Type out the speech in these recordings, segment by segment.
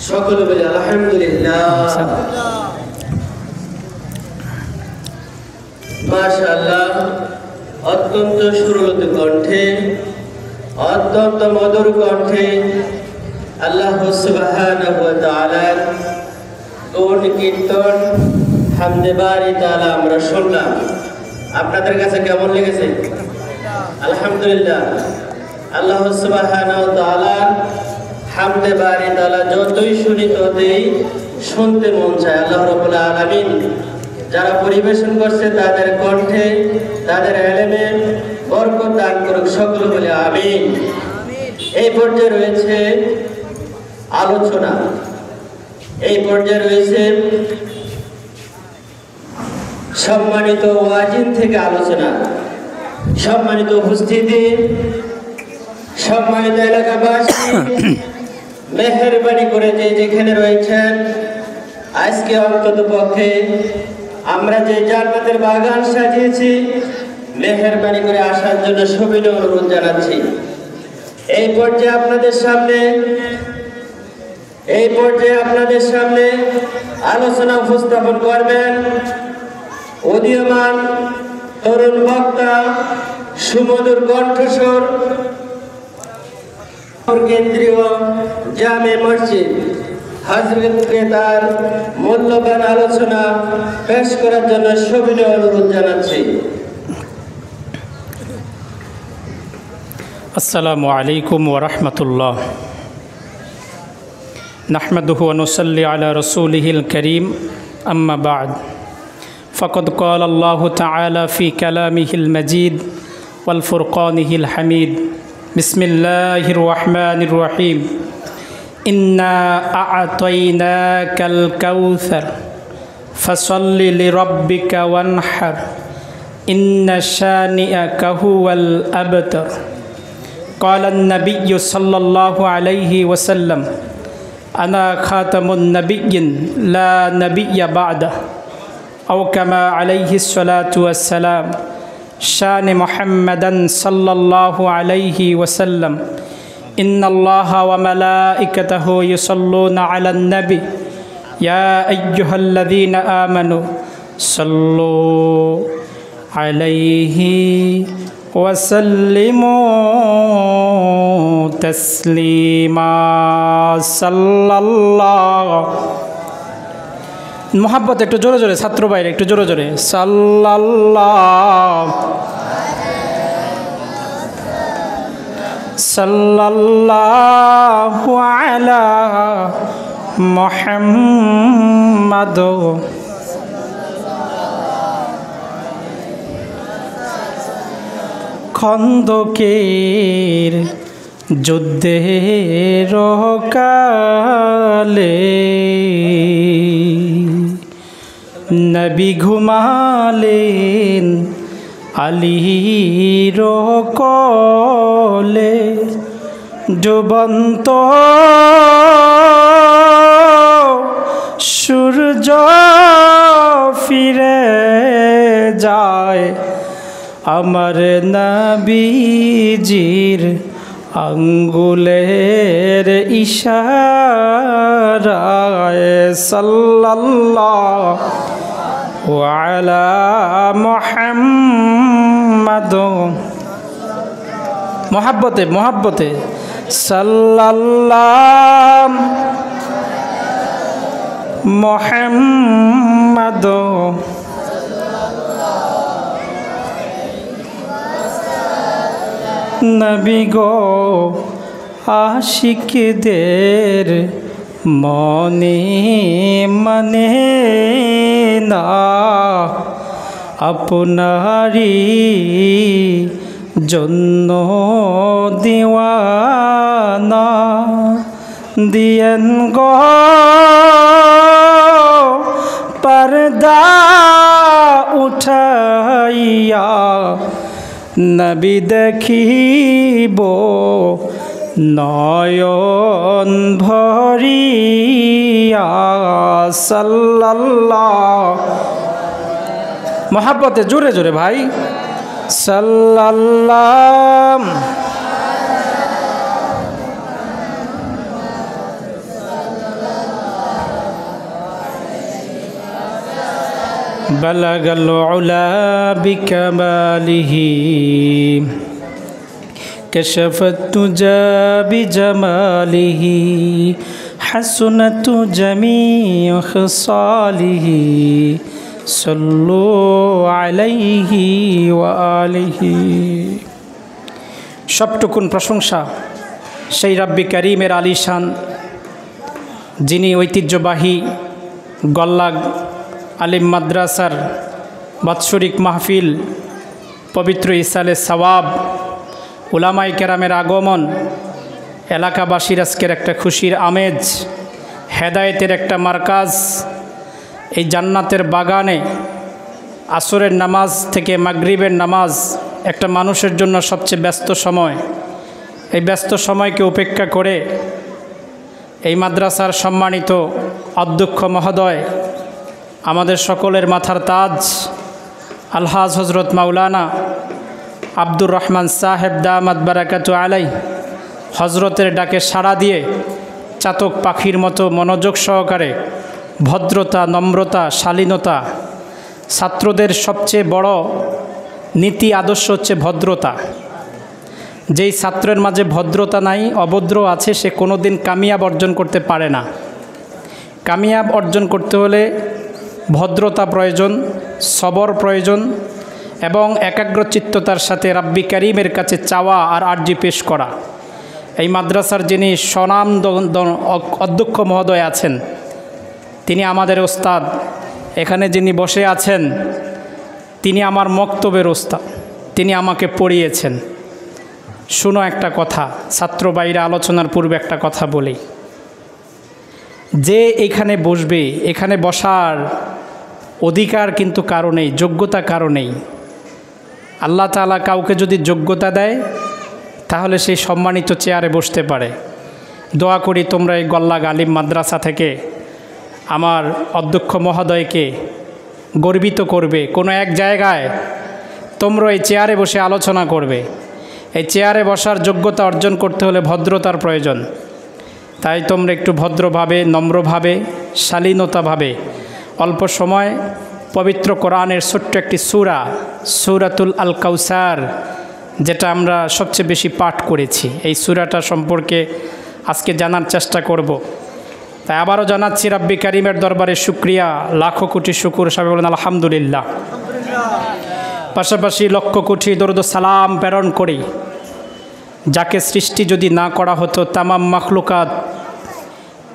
সকলে বলি আলহামদুলিল্লাহ। মাশাআল্লাহ, অত্যন্ত সুরলত কণ্ঠে, অত্যন্ত মধুর কণ্ঠে আল্লাহ সুবহানাহু ওয়া তাআলার গুণ কীর্তন হামদে বারি তাআলা আমরা শুনলাম। আপনাদের কাছে কেমন লেগেছে? আলহামদুলিল্লাহ। আল্লাহ সুবহানাহু ওয়া তাআলার হামদে বারি তাআলা যতই শুনি ততই শুনতে মন চায়। আল্লাহ রাব্বুল আলামিন যারা পরিবেশন করছে তাদের কণ্ঠে, তাদের ইলমে বরকত দান করুক, সকলে বলে আমিন। এই পর্যায়ে রয়েছে আলোচনা, এই পর্যায়ে রয়েছে সম্মানিত ওয়াজিন থেকে আলোচনা। সম্মানিত উপস্থিতি, সম্মানিত এলাকাবাসী, মেহেরবানি করে যে যেখানে রয়েছেন, আজকে অন্তত পক্ষে আমরা যে জান্নাতের বাগান সাজিয়েছি, মেহেরবানি করে আসার জন্য সবিনয় অনুরোধ জানাচ্ছি। এই পর্যায়ে আপনাদের সামনে আলোচনা উপস্থাপন করবেন উদীয়মান তরুণ বক্তা, সুমধুর কণ্ঠস্বর, কেন্দ্রীয় জামে মসজিদ হযরতকে তার মূল্যবান আলোচনা পেশ করার জন্য সবিনয় অনুরোধ জানাচ্ছি। আসসালামু আলাইকুম ওয়া রাহমাতুল্লাহ। নাহমাদুহু ওয়া নুসাল্লি আলা রাসূলিহিল কারীম, আম্মা বা'দ। ফাকাদ ক্বালা আল্লাহু তাআলা ফি কালামিহিল মাজিদ ওয়াল ফুরকানিহিল হামিদ। বিসমিল্লাহির রহমানির রহিম। ইন্না আ'তাইনাকাল কাউসার ফাসাল্লি লিরাব্বিকা ওয়ানহার ইন্না শানিআকা হুয়াল আবতার। قال النبي صلى الله عليه وسلم أنا خاتم النبيين لا نبي بعده أو كما عليه الصلاة والسلام. شان محمدا صلى الله عليه وسلم إن الله وملائكته يصلون على النبي يا أيها الذين آمنوا صلوا عليه وسلموا تسليما সাল্লাল্লাহ। মোহাব্বত একটু জোরে জোরে, ছাত্র ভাইরা একটু জোরে জোরে, সাল্লাল্লাহ সাল্লাল্লাহু আলা মুহাম্মাদ। খন্দকের যুদ্ধের কালে নবী ঘুমালেন আলীর কোলে। ডুবন্ত সূর্য ফিরে যায় আমার নবীজির আঙ্গুলের ইশারায়। সাল্লাল্লাহু আলা মুহাম্মাদ। মোহাব্বতে মোহাব্বতে সাল্লাল্লাহু মুহাম্মাদ। নবী গো আশিকদের মনে মানে না আপনারি জন্য দিওয়ানা দিয়েন গো পর্দা উঠাইয়া নবী দেখিব নয়ন ভরিয়া। সাল্লাল্লাহু মোহাব্বতে জোরে জোরে ভাই, সাল্লাল্লাহু بلغ العلا بكماله كشف الدجى بجماله حسنت جميع خصاله صلوا عليه وآله সবটুকুন প্রশংসা সেই রাব্বি কারীমের আলিশান, যিনি ঐতিহ্যবাহী গল্লাগ আলিম মাদ্রাসার বাৎসরিক মাহফিল, পবিত্র ইসালে সওয়াব, উলামায়ে কেরামের আগমন, এলাকাবাসীর আজকের একটা খুশির আমেজ, হেদায়েতের একটা মার্কাজ, এই জান্নাতের বাগানে আসরের নামাজ থেকে মাগরিবের নামাজ একটা মানুষের জন্য সবচেয়ে ব্যস্ত সময়। এই ব্যস্ত সময়কে উপেক্ষা করে এই মাদ্রাসার সম্মানিত অধ্যক্ষ মহোদয়, আমাদের সকলের মাথার তাজ আলহাজ হজরত মাওলানা আব্দুর রহমান সাহেব দামাত বারাকাতু আলাই, হজরতের ডাকে সাড়া দিয়ে চাতক পাখির মতো মনোযোগ সহকারে ভদ্রতা, নম্রতা, শালীনতা, ছাত্রদের সবচেয়ে বড় নীতি আদর্শ হচ্ছে ভদ্রতা। যেই ছাত্রের মাঝে ভদ্রতা নাই, অভদ্র আছে, সে কোনো দিন কামিয়াব অর্জন করতে পারে না। কামিয়াব অর্জন করতে হলে ভদ্রতা প্রয়োজন, সবর প্রয়োজন এবং একাগ্রচিত্ততার সাথে রাব্বি কারীমের কাছে চাওয়া আর আরজি পেশ করা। এই মাদ্রাসার যিনি স্বনাম অধ্যক্ষ মহোদয় আছেন, তিনি আমাদের ওস্তাদ। এখানে যিনি বসে আছেন তিনি আমার মক্তবের ওস্তাদ, তিনি আমাকে পড়িয়েছেন। শুনো একটা কথা, ছাত্র বাইরে আলোচনার পূর্বে একটা কথা বলি, যে এখানে বসবে, এখানে বসার অধিকার কিন্তু কারো নেই, যোগ্যতা কারো নেই। আল্লাহ তাআলা কাউকে যদি যোগ্যতা দেয় তাহলে সেই সম্মানিত চেয়ারে বসতে পারে। দোয়া করি তোমরা এই গল্লাগ আলিম মাদ্রাসা থেকে আমার অধ্যক্ষ মহোদয়কে গর্বিত করবে। কোনো এক জায়গায় তোমরা এই চেয়ারে বসে আলোচনা করবে। এই চেয়ারে বসার যোগ্যতা অর্জন করতে হলে ভদ্রতার প্রয়োজন। তাই তোমরা একটু ভদ্রভাবে, নম্রভাবে, শালীনতাভাবে অল্প সময় পবিত্র কোরআনের ছোট্ট একটি সূরা, সূরাতুল আল কাউসার, যেটা আমরা সবচেয়ে বেশি পাঠ করেছি, এই সূরাটা সম্পর্কে আজকে জানার চেষ্টা করব। তাই আবারও জানাচ্ছি রাব্বি কারীমের দরবারে শুকরিয়া, লাখো কোটি শুকুর। সবাই বলেন আলহামদুলিল্লাহ। পাশাপাশি লক্ষ কোটি দরুদ সালাম প্রেরণ করি যাকে সৃষ্টি যদি না করা হতো, তামাম মাখলুকাত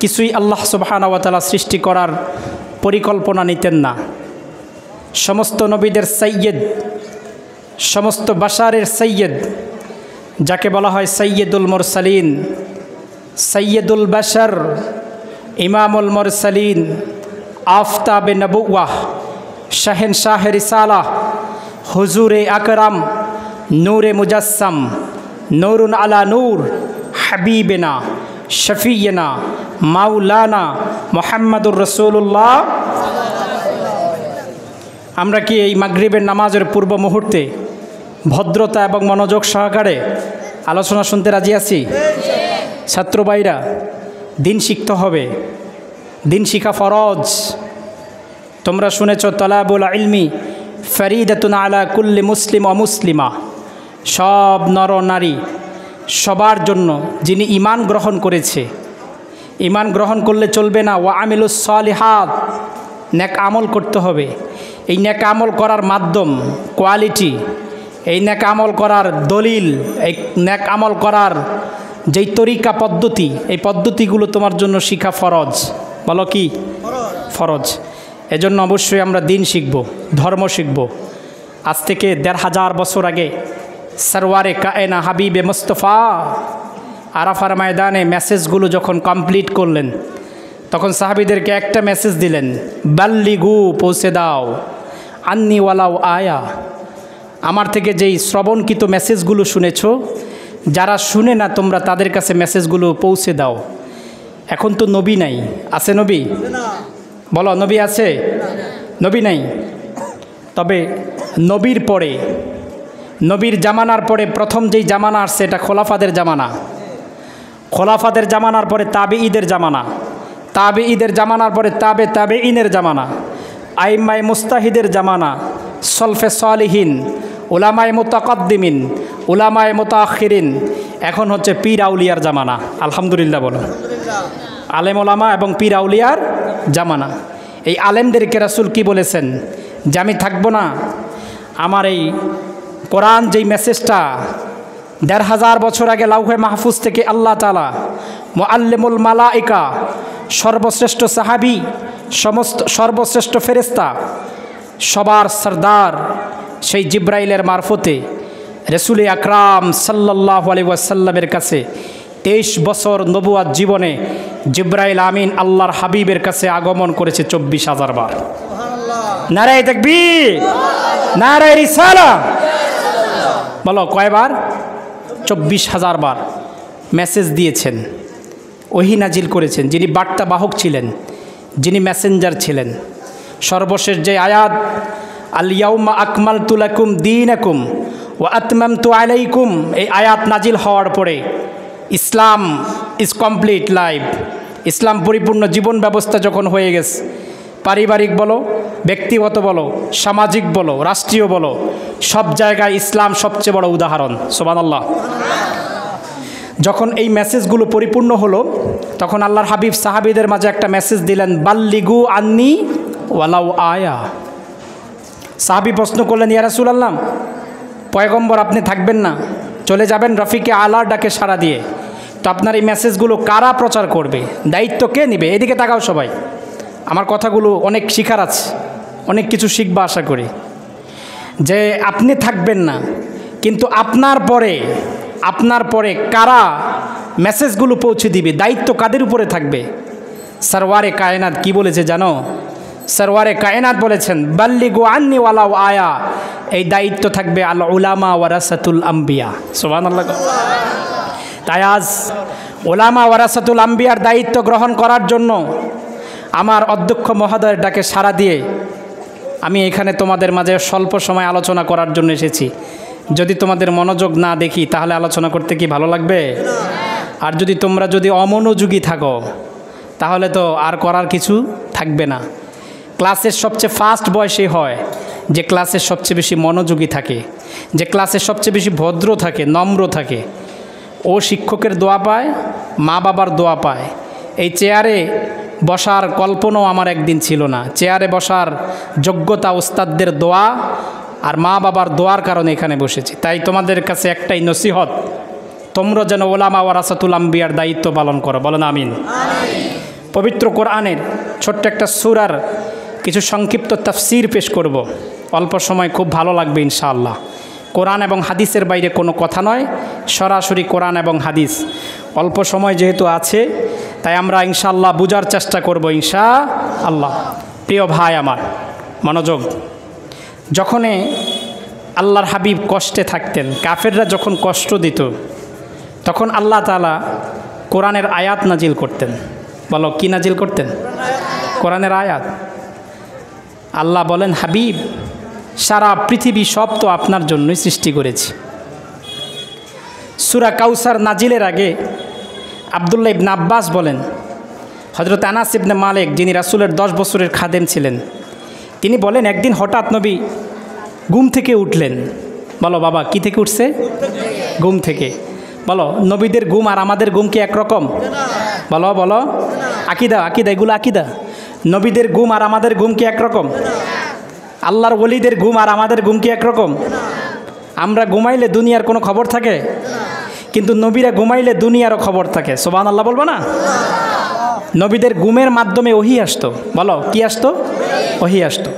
কিছুই আল্লাহ সুবহানাহু ওয়া তাআলা সৃষ্টি করার পরিকল্পনা নিতেন না। সমস্ত নবীদের সৈয়দ, সমস্ত বাশারের সৈয়দ, যাকে বলা হয় সৈয়দুল মুরসালিন, সৈয়দুল বাশার, ইমামুল মুরসালিন, আফতাবে নবুওয়াহ, শাহেনশাহে রিসালাহ, হুজুরে আকরাম, নূরে মুজাসসাম, নূরুন আলা নূর, হাবিবেনা, শফিয়েনা, মাওলানা মুহাম্মাদুর রাসূলুল্লাহ। আমরা কি এই মাগরিবের নামাজের পূর্ব মুহূর্তে ভদ্রতা এবং মনোযোগ সহকারে আলোচনা শুনতে রাজি আছি? ছাত্র ভাইরা, দিন শিখতে হবে, দিন শিখা ফরজ। তোমরা শুনেছ তলাবুল ইলমি ফরিদাতুন আলা কুল্লি মুসলিম ও মুসলিমা, সব নর নারী সবার জন্য যিনি ঈমান গ্রহণ করেছে। ঈমান গ্রহণ করলে চলবে না, ওয়া আমিলুস সালিহাত, নেক আমল করতে হবে। এই নেক আমল করার মাধ্যম, কোয়ালিটি, এই নেক আমল করার দলিল, এই নেক আমল করার যেই তরিকা, পদ্ধতি, এই পদ্ধতিগুলো তোমার জন্য শিখা ফরজ। বলো কি ফরজ? এজন্য অবশ্যই আমরা দিন শিখব, ধর্ম শিখব। আজ থেকে ১৫০০ বছর আগে সরওয়ারে কায়না হাবিবে মুস্তফা আরাফার ময়দানে মেসেজগুলো যখন কমপ্লিট করলেন, তখন সাহাবীদেরকে একটা মেসেজ দিলেন, বাল্লিগু, পৌঁছে দাও, আন্নি ওয়ালাউ আয়া, আমার থেকে যেই শ্রবণকৃত মেসেজগুলো শুনেছো, যারা শুনে না তোমরা তাদের কাছে মেসেজগুলো পৌঁছে দাও। এখন তো নবী নাই, আছে নবী? বলো, নবী আছে? নবী নাই। তবে নবীর পরে, নবীর জামানার পরে প্রথম যেই জামানা আসছে এটা খোলাফাদের জামানা। খোলাফাদের জামানার পরে তাবেঈদের জামানা, তাবেঈদের জামানার পরে তাবেঈনের জামানা, আইম্মায়ে মুস্তাহিদের জামানা, সলফে সালিহিন, উলামায়ে মুতাকাদ্দিমিন, উলামায়ে মুতাআখিরিন, এখন হচ্ছে পীর আউলিয়ার জামানা। আলহামদুলিল্লাহ বলো। আলেম ওলামা এবং পীর আউলিয়ার জামানা। এই আলেমদেরকে রাসূল কি বলেছেন যে আমি থাকবো না, আমার এই কোরআন যেই মেসেজটা ১৫০০ বছর আগে লাউহে মাহফুজ থেকে আল্লাহ তাআলা মুআল্লিমুল মালাইকা, সর্বশ্রেষ্ঠ সাহাবী, সমস্ত সর্বশ্রেষ্ঠ ফেরেশতা, সবার সরদার সেই জিব্রাইলের মারফতে রাসূল আকরাম সাল্লাল্লাহু আলাইহি ওয়াসাল্লামের কাছে ২৩ বছর নবুয়াত জীবনে জিব্রাইল আমিন আল্লাহর হাবিবের কাছে আগমন করেছে ২৪,০০০ বার। নারায়ে তাকবীর, নারায়ে রিসালাহ। বলো কয়বার? ২৪,০০০ বার মেসেজ দিয়েছেন, ওহী নাজিল করেছেন, যিনি বার্তা বাহক ছিলেন, যিনি মেসেঞ্জার ছিলেন। সর্বশেষ যে আয়াত আল ইয়াউমা আকমালতু লাকুম দীনাকুম ওয়া আতমামতু আলাইকুম, এই আয়াত নাজিল হওয়ার পরে ইসলাম ইজ কমপ্লিট লাইফ, ইসলাম পরিপূর্ণ জীবন ব্যবস্থা যখন হয়ে গেছে, পারিবারিক বলো, ব্যক্তিগত বলো, সামাজিক বলো, রাষ্ট্রীয় বলো, সব জায়গায় ইসলাম সবচেয়ে বড় উদাহরণ। সুবহানাল্লাহ। যখন এই মেসেজগুলো পরিপূর্ণ হলো, তখন আল্লাহর হাবিব সাহাবীদের মাঝে একটা মেসেজ দিলেন, বাল্লিগু আন্নি ওয়ালাউ আয়া। সাহাবী প্রশ্ন করলেন, ইয়া রাসূলুল্লাহ, পয়গম্বর আপনি থাকবেন না, চলে যাবেন রফিকে আলার ডাকে সাড়া দিয়ে, তো আপনার এই মেসেজগুলো কারা প্রচার করবে, দায়িত্ব কে নেবে? এদিকে তাকাও সবাই, আমার কথাগুলো অনেক শিখার আছে, অনেক কিছু শিখবা আশা করি। যে আপনি থাকবেন না, কিন্তু আপনার পরে কারা মেসেজগুলো পৌঁছে দিবে, দায়িত্ব কাদের উপরে থাকবে? সরওয়ারে কায়নাত কি বলেছে জানো? সরওয়ারে কায়নাত বলেছেন, বাল্লিগু আন্নি ওয়ালাউ আয়া, এই দায়িত্ব থাকবে আল উলামা ওয়ারাসাতুল আম্বিয়া। সুবহানাল্লাহ। তাই আজ উলামা ওয়ারাসাতুল আম্বিয়ার দায়িত্ব গ্রহণ করার জন্য আমার অধ্যক্ষ মহোদয়ের ডাকে সাড়া দিয়ে আমি এখানে তোমাদের মাঝে স্বল্প সময় আলোচনা করার জন্য এসেছি। যদি তোমাদের মনোযোগ না দেখি তাহলে আলোচনা করতে কি ভালো লাগবে? আর তোমরা যদি অমনোযোগী থাকো তাহলে তো আর করার কিছু থাকবে না। ক্লাসের সবচেয়ে ফার্স্ট বয়সে হয় যে ক্লাসের সবচেয়ে বেশি মনোযোগী থাকে, যে ক্লাসের সবচেয়ে বেশি ভদ্র থাকে, নম্র থাকে, ও শিক্ষকের দোয়া পায়, মা বাবার দোয়া পায়। এই চেয়ারে বসার কল্পনাও আমার একদিন ছিল না। চেয়ারে বসার যোগ্যতা ওস্তাদদের দোয়া আর মা বাবার দোয়ার কারণে এখানে বসেছি। তাই তোমাদের কাছে একটাই নসিহত, তোমরা যেন ওলামা ওয়ারাসাতুল আম্বিয়ার দায়িত্ব পালন করো। বলেন আমিন। পবিত্র কোরআনের ছোট্ট একটা সূরার কিছু সংক্ষিপ্ত তাফসীর পেশ করব, অল্প সময়, খুব ভালো লাগবে ইনশাআল্লাহ। কোরআন এবং হাদিসের বাইরে কোনো কথা নয়, সরাসরি কোরআন এবং হাদিস। অল্প সময় যেহেতু আছে তাই আমরা ইনশাআল্লাহ বুঝার চেষ্টা করব ইনশাআল্লাহ। প্রিয় ভাই আমার, মনোযোগ। যখনই আল্লাহর হাবিব কষ্টে থাকতেন, কাফেররা যখন কষ্ট দিত, তখন আল্লাহ তাআলা কোরআনের আয়াত নাজিল করতেন। বলো কি নাজিল করতেন? কোরআনের আয়াত। আল্লাহ বলেন, হাবিব, সারা পৃথিবী সব তো আপনার জন্যই সৃষ্টি করেছি। সূরা কাউসার নাজিলের আগে আব্দুল্লাহ ইবনে আব্বাস বলেন, হযরত আনাস ইবনে মালিক, যিনি রাসূলের 10 বছরের খাদেম ছিলেন, তিনি বলেন, একদিন হঠাৎ নবী ঘুম থেকে উঠলেন। বলো বাবা, কি থেকে উঠছে? ঘুম থেকে। বলো, নবীদের ঘুম আর আমাদের ঘুম কি একরকম? বলো বলো, আকিদা এগুলো আকিদা। নবীদের ঘুম আর আমাদের ঘুম কি একরকম? আল্লাহর ওলিদের ঘুম আর আমাদের ঘুম কি একরকম? আমরা ঘুমাইলে দুনিয়ার কোনো খবর থাকে, কিন্তু নবীরা ঘুমাইলে দুনিয়ারও খবর থাকে। সুবহানাল্লাহ বলবো না? নবীদের ঘুমের মাধ্যমে ওহী আসতো। বলো কি আসতো? ওহী আসতো।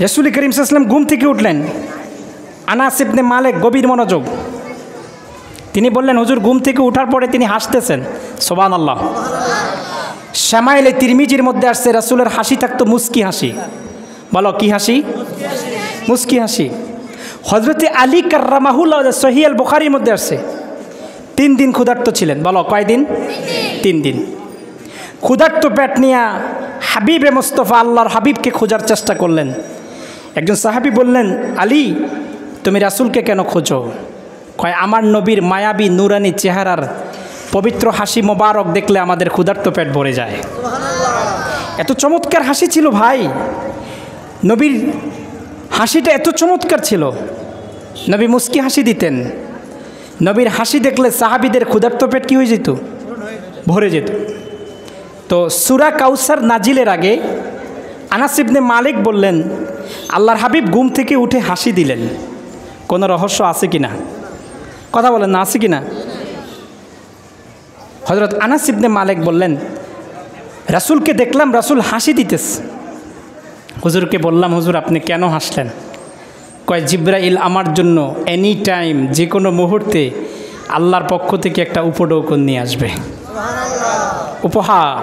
রাসূল করিম সাল্লাল্লাহু আলাইহি ওয়াসাল্লাম ঘুম থেকে উঠলেন। আনাস ইবনে মালিক গভীর মনোযোগ, তিনি বললেন, হুজুর ঘুম থেকে উঠার পরে তিনি হাসতেছেন। সুবহানাল্লাহ। শামাইলে তিরমিজির মধ্যে আসছে, রাসূলের হাসি থাকতো মুস্কি হাসি। বলো কি হাসি? মুস্কি হাসি। হযরতে আলী কাররামাহুল্লাহ সহিহ আল বুখারীর মধ্যে আসছে, 3 দিন ক্ষুধার্ত ছিলেন। বলো কয় দিন? 3 দিন। ক্ষুধার্ত পেট নিয়ে হাবিবে মুস্তাফা আল্লাহর হাবিবকে খোঁজার চেষ্টা করলেন। একজন সাহাবী বললেন, আলী, তুমি রাসূলকে কেন খোঁজো? কয়, আমার নবীর মায়াবী নুরানি চেহারার পবিত্র হাসি মোবারক দেখলে আমাদের ক্ষুধার্ত পেট ভরে যায়। এত চমৎকার হাসি ছিল ভাই, নবীর হাসিটা এত চমৎকার ছিল। নবী মুস্কি হাসি দিতেন। নবীর হাসি দেখলে সাহাবীদের ক্ষুধার্ত পেট কী হয়ে যেত? ভরে যেত। তো সূরা কাউসার নাজিলের আগে আনাস ইবনে মালিক বললেন, আল্লাহর হাবিব ঘুম থেকে উঠে হাসি দিলেন। কোনো রহস্য আছে কি না? কথা বলেন না, আছে কি না? হযরত আনাস ইবনে মালিক বললেন, রাসূলকে দেখলাম, রাসূল হাসি দিতেছে। হুজুরকে বললাম, হুজুর আপনি কেন হাসলেন? কয়, জিব্রাইল আমার জন্য এনি টাইম, যে কোনো মুহূর্তে আল্লাহর পক্ষ থেকে একটা উপঢৌকন নিয়ে আসবে। উপহার,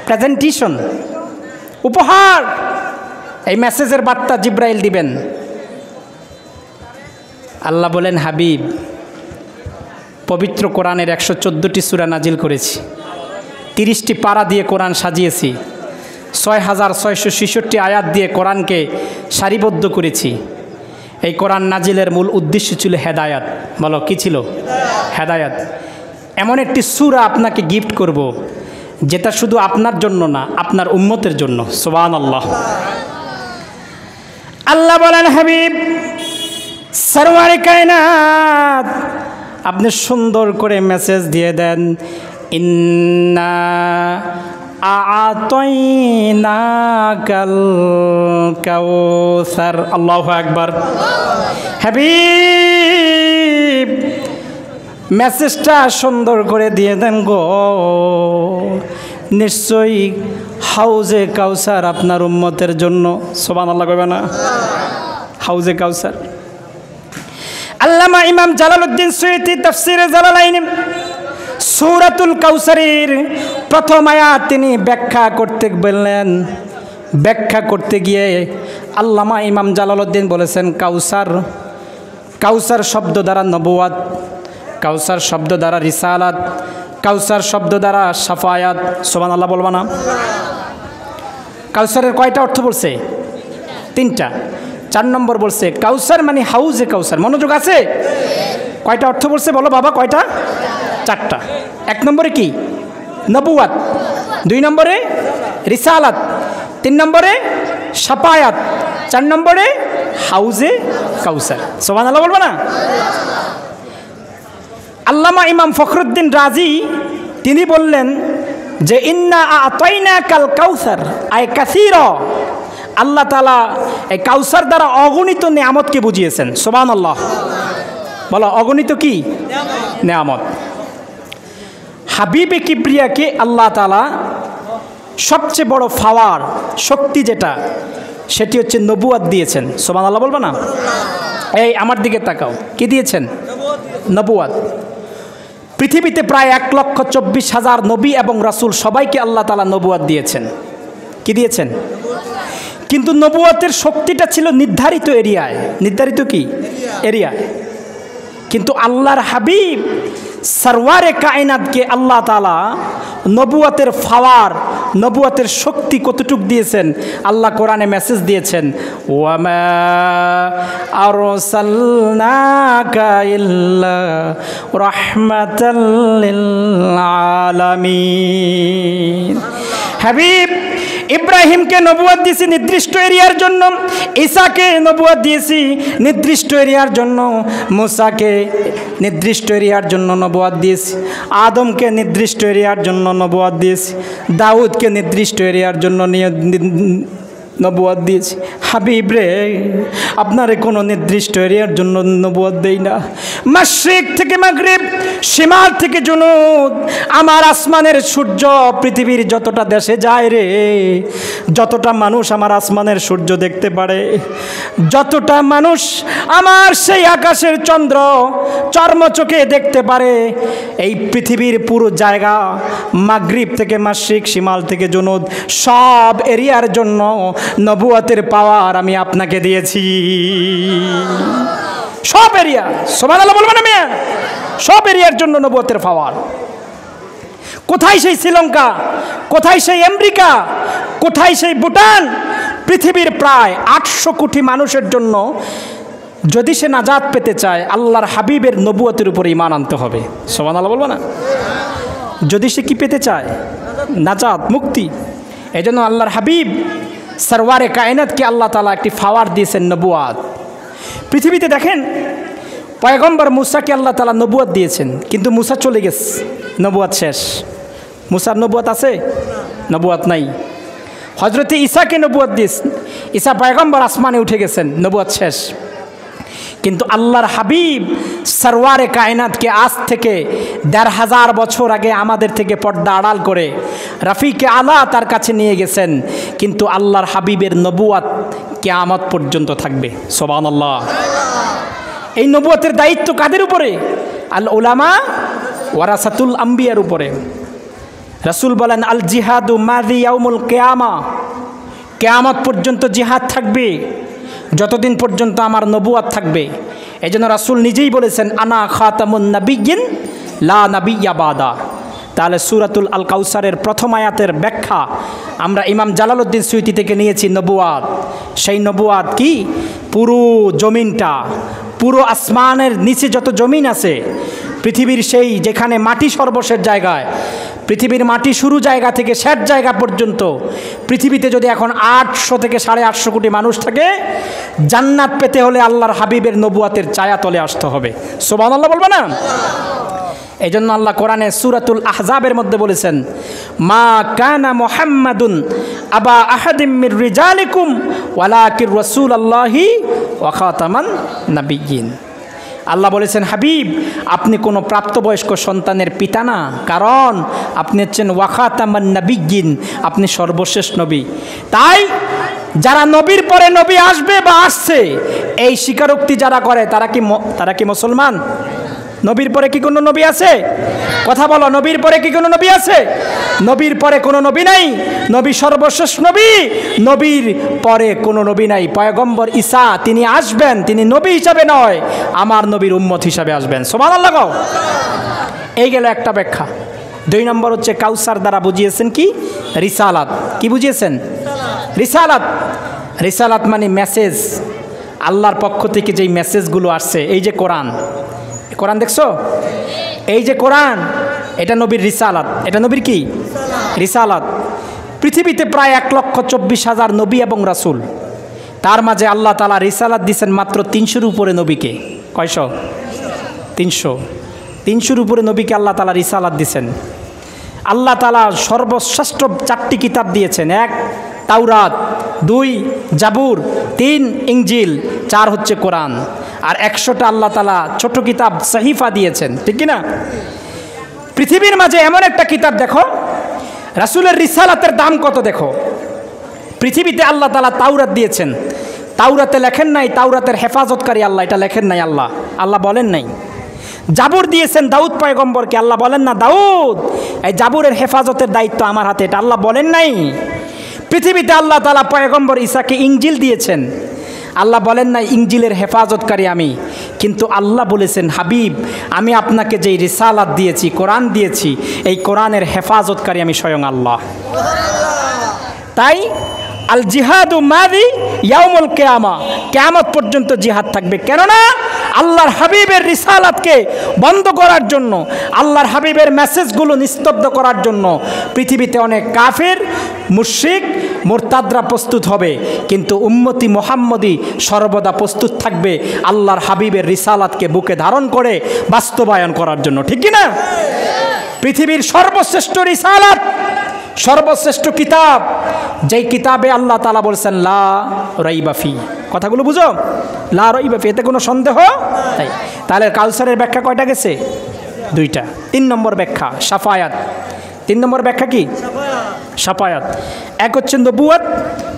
প্রেজেন্টেশন, উপহার, এই মেসেজের বার্তা জিব্রাইল দিবেন। আল্লাহ বলেন, হাবিব, পবিত্র কোরআনের 114টি সূরা নাজিল করেছি, 30টি পারা দিয়ে কোরআন সাজিয়েছি, 6666 আয়াত দিয়ে কোরআনকে সারিবদ্ধ করেছি। এই কোরআন নাজিলের মূল উদ্দেশ্য ছিল হেদায়াত। বলো, কি ছিল? হেদায়াত। এমন একটি সূরা আপনাকে গিফট করব, যেটা শুধু আপনার জন্য না, আপনার উম্মতের জন্য। সুবহানাল্লাহ। আল্লাহ বলেন, হাবিব সরওয়ারে কায়নাত, আপনি সুন্দর করে মেসেজ দিয়ে দেন, ইন্না আ'তাইনাকাল কাউসার। আল্লাহু আকবার। হাবিব মেসেজটা সুন্দর করে দিয়ে দেন গো, নিশ্চয়ই হাউজে কাউসার আপনার উম্মতের জন্য। সুবহানাল্লাহ কইবে না? হাউজে কাউসার। আল্লামা ইমাম জালালউদ্দিন সুয়ুতী তাফসীরে জালালাইন সূরাতুল কাউসারের প্রথম আয়াত তিনি ব্যাখ্যা করতে বললেন। ব্যাখ্যা করতে গিয়ে আল্লামা ইমাম জালালউদ্দিন বলেছেন, কাউসার, কাউসার শব্দ দ্বারা নবুয়াত, কাউসার শব্দ দ্বারা রিসালাত, কাউসার শব্দ দ্বারা শাফায়াত। সুবহানাল্লাহ বলবা না? কাউসারের কয়টা অর্থ বলছে? 3টা। 4 নম্বর বলছে কাউসার মানে হাউজে কাউসার। মনোযোগ আছে? কয়টা অর্থ বলছে বলো বাবা, কয়টা? 4টা। 1 নম্বরে কি? নবুয়াত। 2 নম্বরে রিসালাত। 3 নম্বরে শাফায়াত। 4 নম্বরে হাউজে কাউসার। সুবহানাল্লাহ বলবা না? আল্লামা ইমাম ফখরুদ্দিন রাজি তিনি বললেন যে ইন্না আ'তাইনাকাল কাউসার আয় কাসীরা। আল্লাহ তাআলা এই কাউসার দ্বারা অগণিত নিয়ামতকে বুঝিয়েছেন। সুবহানাল্লাহ বলো, অগণিত কি? নিয়ামত। হাবিবে কিবরিয়াকে আল্লাহ তাআলা সবচেয়ে বড় পাওয়ার, শক্তি যেটা, সেটি হচ্ছে নবুয়াত দিয়েছেন। সুবহানাল্লাহ বলবা না? এই আমার দিকে তাকাও, কি দিয়েছেন? নবুয়াত। পৃথিবীতে প্রায় 1,24,000 নবী এবং রাসূল সবাইকে আল্লাহ তাআলা নবুয়াত দিয়েছেন। কি দিয়েছেন? কিন্তু নবুয়াতের শক্তিটা ছিল নির্ধারিত এরিয়ায়। নির্ধারিত কি এরিয়ায়? কিন্তু আল্লাহর হাবিব সরওয়ারে কায়নাতকে আল্লাহ তাআলা নবুয়াতের পাওয়ার, নবুয়াতের শক্তি কতটুক দিয়েছেন? আল্লাহ কোরআনে মেসেজ দিয়েছেন, ওয়ামা আরসালনাকা ইল্লা রাহমাতাল লিল আলামিন। হাবিব ইব্রাহিমকে নবুয়াত দিয়েছি নির্দিষ্ট এরিয়ার জন্য, ঈসাকে নবুয়াত দিয়েছি নির্দিষ্ট এরিয়ার জন্য, মুসাকে নির্দিষ্ট এরিয়ার জন্য নবুয়াত দিয়েছি, আদমকে নির্দিষ্ট এরিয়ার জন্য নবুয়াত দিয়েছি, দাউদকে নির্দিষ্ট এরিয়ার জন্য নবুয়াত দিয়েছি। হাবিব রে, আপনারে কোনো নির্দিষ্ট এরিয়ার জন্য নবুয়াত দেই না। মাশরিক থেকে মাগরিব, শিমাল থেকে জুনুদ, আমার আসমানের সূর্য পৃথিবীর যতটা দেশে যায় রে, যতটা মানুষ আমার আসমানের সূর্য দেখতে পারে, যতটা মানুষ আমার সেই আকাশের চন্দ্র চর্মচোখে দেখতে পারে, এই পৃথিবীর পুরো জায়গা মাগরিব থেকে মাশরিক, শিমাল থেকে জুনুদ, সব এরিয়ার জন্য নবুয়াতের পাওয়ার আমি আপনাকে দিয়েছি। সব এরিয়া। সুবহানাল্লাহ বলবেন না? সব এরিয়ার জন্য নবুয়াতের পাওয়ার। কোথায় সেই শ্রীলঙ্কা, কোথায় সেই আমেরিকা, কোথায় সেই ভুটান? পৃথিবীর প্রায় 800 কোটি মানুষের জন্য যদি সে নাজাত পেতে চায়, আল্লাহর হাবিবের নবুয়াতের উপরে ঈমান আনতে হবে। সুবহানাল্লাহ বলবো না? যদি সে কি পেতে চায়? নাজাত, মুক্তি। এই জন্য আল্লাহর হাবিব সরওয়ারে কায়নাতকে আল্লাহ তাআলা একটি ফাওয়ার দিয়েছেন নবুয়াত। পৃথিবীতে দেখেন পয়গম্বর মুসাকে আল্লাহ তাআলা নবুয়াত দিয়েছেন, কিন্তু মুসা চলে গেছে, নবুয়াত শেষ। মুসার নবুয়াত আছে? নবুয়াত নাই। হজরতে ঈসাকে নবুয়াত দিয়েছেন, ঈসা পয়গম্বর আসমানে উঠে গেছেন, নবুয়াত শেষ। কিন্তু আল্লাহর হাবিব সরওয়ারে কায়নাতকে আজ থেকে ১৫০০ বছর আগে আমাদের থেকে পর্দা আড়াল করে রফিকে আলা তার কাছে নিয়ে গেছেন, কিন্তু আল্লাহর হাবিবের নবুয়াত কিয়ামত পর্যন্ত থাকবে। সুবহানাল্লাহ। এই নবুয়াতের দায়িত্ব কাদের উপরে? আল উলামা ওয়ারাসাতুল আম্বিয়ার উপরে। রাসূল বলেন আল জিহাদু মাযি ইয়াউমুল কিয়ামা, কিয়ামত পর্যন্ত জিহাদ থাকবে যতদিন পর্যন্ত আমার নবুয়াত থাকবে। এই জন্য রাসূল নিজেই বলেছেন আনা খাতামুন নাবিয়্যিন লা নাবিয়্যা বাদা। তাহলে সূরাতুল আল কাউসারের প্রথম আয়াতের ব্যাখ্যা আমরা ইমাম জালালউদ্দিন সুয়ুতি থেকে নিয়েছি নবুয়াত। সেই নবুয়াত কি? পুরো জমিনটা, পুরো আসমানের নিচে যত জমিন আছে, পৃথিবীর সেই যেখানে মাটি সর্বশেষ জায়গায়, পৃথিবীর মাটি শুরু জায়গা থেকে শেষ জায়গা পর্যন্ত পৃথিবীতে যদি এখন 800 থেকে 850 কোটি মানুষ থাকে, জান্নাত পেতে হলে আল্লাহর হাবিবের নবুয়াতের ছায়া তলে আসতে হবে। সুবহানাল্লাহ বলবে না? এই জন্য আল্লাহ কোরআনে সূরাতুল আহজাবের মধ্যে বলেছেন মা কানা মুহাম্মাদুন আবা আহাদিম মির রিজালিকুম ওয়ালাকির রাসূলুল্লাহি ওয়া খাতামান নাবিয়্যিন। আল্লাহ বলেছেন হাবিব আপনি কোনো প্রাপ্তবয়স্ক সন্তানের পিতা না, কারণ আপনি হচ্ছেন ওয়া খাতামান নাবিয়্যিন, আপনি সর্বশেষ নবী। তাই যারা নবীর পরে নবী আসবে বা আসছে এই স্বীকারোক্তি যারা করে তারা কি মুসলমান? নবীর পরে কি কোনো নবী আছে? কথা বলো, নবীর পরে কি কোনো নবী আছে? নবীর পরে কোনো নবী নাই, নবী সর্বশেষ নবী, নবীর পরে কোনো নবী নাই। পয়গম্বর ঈসা তিনি আসবেন, তিনি নবী হিসাবে নয়, আমার নবীর উম্মত হিসাবে আসবেন। সুবহানাল্লাহ। এই গেল একটা ব্যাখ্যা। 2 নম্বর হচ্ছে কাউসার দ্বারা বুঝিয়েছেন কি? রিসালাত। কি বুঝিয়েছেন? রিসালাত। রিসালাত মানে মেসেজ, আল্লাহর পক্ষ থেকে যেই মেসেজগুলো আসছে। এই যে কোরআন, কোরআন দেখছো? এই যে কোরআন, এটা নবীর রিসালাত। এটা নবীর কি? রিসালাত। পৃথিবীতে প্রায় 1,24,000 নবী এবং রাসূল, তার মাঝে আল্লাহ তাআলা রিসালাত দিয়েছেন মাত্র 300-র উপরে নবীকে। কয়শো? 300। 300-র উপরে নবীকে আল্লাহ তাআলা রিসালাত দিয়েছেন। আল্লাহ তাআলা সর্বশ্রেষ্ঠ 4টি কিতাব দিয়েছেন। 1 তাওরাত, 2 জাবুর, 3 ইনজিল, 4 হচ্ছে কোরআন। আর 100টা আল্লাহ তাআলা ছোট কিতাব সহিফা দিয়েছেন, ঠিক কি না? পৃথিবীর মাঝে এমন একটা কিতাব দেখো, রাসূলের রিসালাতের দাম কত দেখো। পৃথিবীতে আল্লাহ তাআলা তাওরাত দিয়েছেন, তাওরাতে লেখেন নাই তাওরাতের হেফাজতকারী আল্লাহ, এটা লেখেন নাই আল্লাহ বলেন নাই। জাবুর দিয়েছেন দাউদ পয়গম্বরকে, আল্লাহ বলেন না দাউদ এই জাবুরের হেফাজতের দায়িত্ব আমার হাতে, এটা আল্লাহ বলেন নাই। পৃথিবীতে আল্লাহ তাআলা পয়গম্বর ঈসাকে ইনজিল দিয়েছেন, আল্লাহ বলেন নাই ইনজিলের হেফাজতকারী আমি, কিন্তু আল্লাহ বলেছেন হাবিব আমি আপনাকে যেই রিসালাত দিয়েছি, কোরআন দিয়েছি, এই কোরআনের হেফাজতকারী আমি স্বয়ং আল্লাহ। তাই আল জিহাদু মাযি ইয়াউমুল কিয়ামা, কিয়ামত পর্যন্ত জিহাদ থাকবে। কেননা আল্লাহর হাবিবের রিসালাতকে বন্ধ করার জন্য, আল্লাহর হাবিবের মেসেজগুলো নিস্তব্ধ করার জন্য পৃথিবীতে অনেক কাফের, মুশরিক, মুরতাদরা প্রস্তুত হবে, কিন্তু উম্মতি মুহাম্মদী সর্বদা প্রস্তুত থাকবে আল্লাহর হাবিবের রিসালাতকে বুকে ধারণ করে বাস্তবায়ন করার জন্য, ঠিক কি না? পৃথিবীর সর্বশ্রেষ্ঠ রিসালাত, সর্বশ্রেষ্ঠ কিতাব, যেই কিতাবে আল্লাহ তাআলা বলছেন লা রাইবা ফি, কথাগুলো বুঝো, লা রাইবা ফি, এতে কোনো সন্দেহ নাই। তাহলে কাউসারের ব্যাখ্যা কয়টা গেছে? 2টা। 3 নম্বর ব্যাখ্যা শাফায়াত। 3 নম্বর ব্যাখ্যা কি? শাফায়াত। এক হচ্ছে নবুয়াত,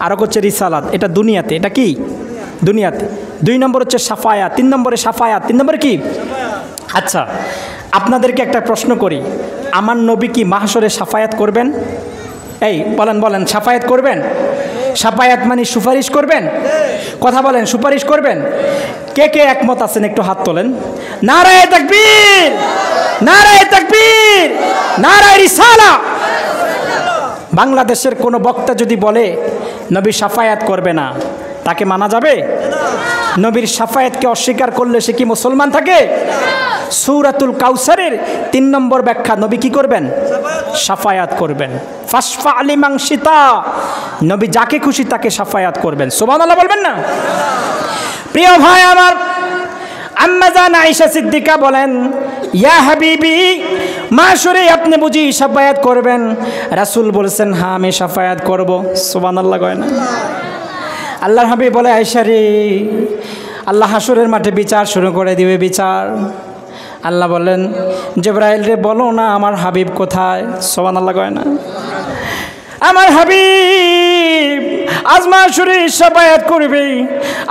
আর এক হচ্ছে রিসালাত। এটা দুনিয়াতে, এটা কি? দুনিয়াতে। 2 নম্বর হচ্ছে শাফায়াত, 3 নম্বরে শাফায়াত, 3 নম্বরে কি? আচ্ছা, আপনাদেরকে একটা প্রশ্ন করি, আমার নবী কি মাহশরে শাফায়াত করবেন? এই বলেন শাফায়াত করবেন? শাফায়াত মানে সুপারিশ করবেন? কথা বলেন, সুপারিশ করবেন? কে কে একমত আছেন একটু হাত তোলেন। নারায়ে তাকবীর, নারায়ে তাকবীর, নারায়ে রিসালাত। বাংলাদেশের কোনো বক্তা যদি বলে নবী শাফায়াত করবে না, তাকে মানা যাবে? নবীর শাফায়াতকে অস্বীকার করলে সে কি মুসলমান থাকে? সূরাতুল কাউসারের 3 নম্বর ব্যাখ্যা, নবী কি করবেন? সাফায়াত করবেন। ফাশফা লিমান শিতা, নবী যাকে খুশি তাকে সাফায়াত করবেন। সুবহানাল্লাহ বলবেন না? প্রিয় ভাই আমার, আম্মা জান আয়েশা সিদ্দিকা বলেন, ইয়া হাবিবি, মাশরে আপনি বুঝি সাফায়াত করবেন? রাসূল বলেছেন, হ্যাঁ আমি সাফায়াত করব। সুবহানাল্লাহ কয় না? আল্লাহর হাবিব বলে, আয়েশা রে, আল্লাহ হাসরের মাঠে বিচার শুরু করে দিবে, বিচার। আল্লাহ বলেন, জিবরাইল রে বলো না আমার হাবিব কোথায়? সুবহানাল্লাহ কয় না? আমার হাবিব আজ মাশরে সাফায়াত করবে।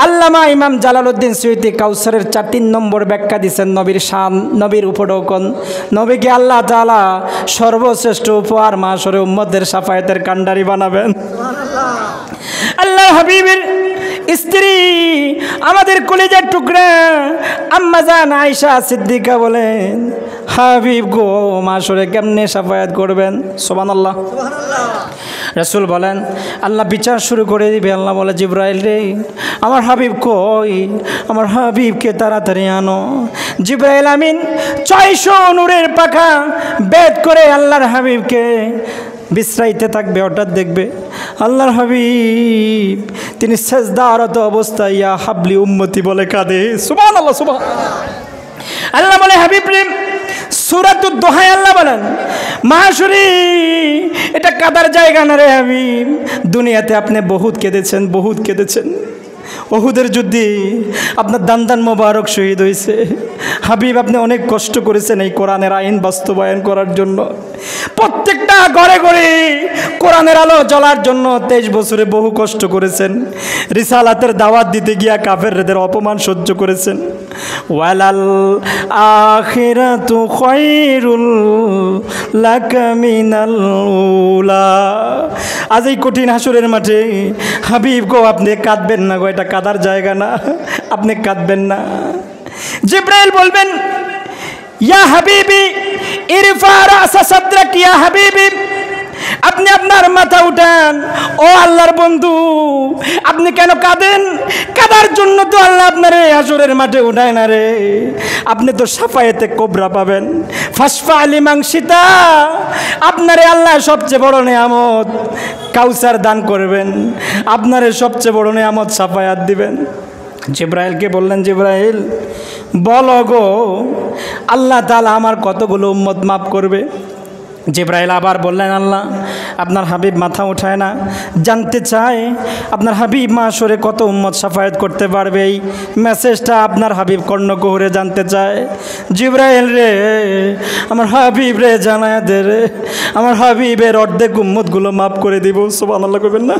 আল্লামা ইমাম জালালউদ্দিন সুয়ুতী কাউসারের 4 নম্বর ব্যাখ্যা দিচ্ছেন নবীর শান, নবীর উপঢৌকন। নবীকে আল্লাহ তাআলা সর্বশ্রেষ্ঠ উপহার মাশরে উম্মতের সাফায়াতের কান্ডারি বানাবেন। আল্লাহ হাবিবের স্ত্রী, আমাদের কলিজার টুকরা আম্মা জান আয়েশা সিদ্দিকা বলেন, হাবিব গো মাশরে কেমনে সাফায়াত করবেন? সুবহানাল্লাহ। রাসূল বলেন, আল্লাহ বিচার শুরু করে দিবে। আল্লাহ বলে, জিবরাইল রে, আমার হাবিব কই? আমার হাবিবকে তাড়াতাড়ি আনো। জিবরাইল আমিন 600 নূরের পাখা বেদ করে আল্লাহর হাবিবকে বিশ্রাইতে থাকবে। হঠাৎ দেখবে আল্লাহর হাবিব তিনি সেজদারত অবস্থায় ইয়া হাবলি উম্মতি বলে কাঁদে। সুবহানাল্লাহ, সুবহান। আল্লাহ বলে, হাবিব রে, সূরাতুদ দোহায় আল্লাহ বলেন, মাশরে এটা কাদার জায়গা না রে হাবিব। দুনিয়াতে আপনি বহুত কেঁদেছেন, বহুত কেঁদেছেন। ওহুদের যুদ্ধে আপনার দান মোবারক শহীদ হয়েছে। হাবিব আপনি অনেক কষ্ট করেছেন এই কোরআনের আইন বাস্তবায়ন করার জন্য। প্রত্যেকটা ঘরে ঘরে কোরআনের আলো জ্বলার জন্য 23 বছরে বহু কষ্ট করেছেন। রিসালাতের দাওয়াত দিতে গিয়া কাফেরদের অপমান সহ্য করেছেন। ওয়ালাল আখিরাতু খায়রুল লাকা মিনাল উলা। আজ এই কঠিন হাসরের মাঠে হাবিব গো আপনি কাঁদবেন না গো, এটা কাদার জায়গা না, আপনি কাঁদবেন না। জিবরাইল বলবেন, ইয়া হাবিবি ইরফা রাসা সাদরাক, ইয়া হাবিবি আপনি আপনার মাথা উঠান। ও আল্লাহর বন্ধু, আপনি কেন কাঁদেন? কাদার জন্য তো আল্লাহ আপনারে হাসরের মাঠে উঠায় না রে। আপনি তো সাফায়েতে কোবরা পাবেন। ফাশফা লিমান শিতা, আপনারে আল্লাহ সবচেয়ে বড় নেয়ামত কাউসার দান করবেন। আপনারে সবচেয়ে বড় নেয়ামত সাফায়াত দিবেন। জিবরাইলকে বললেন, জিবরাইল বলো গো আল্লাহ তাআলা আমার কতগুলো উম্মত মাফ করবে? জিবরাইল আবার বললেন, আল্লাহ আপনার হাবিব মাথা উঠায় না, জানতে চায় আপনার হাবিব মাশরে কত উম্মত সাফায়াত করতে পারবে। এই মেসেজটা আপনার হাবিব কর্ণকুহরে জানতে চায়। জিবরাইল রে, আমার হাবিব রে জানায় দে রে, আমার হাবিবের অর্ধেক উম্মতগুলো মাফ করে দিব। সুবহানাল্লাহ করবেন না?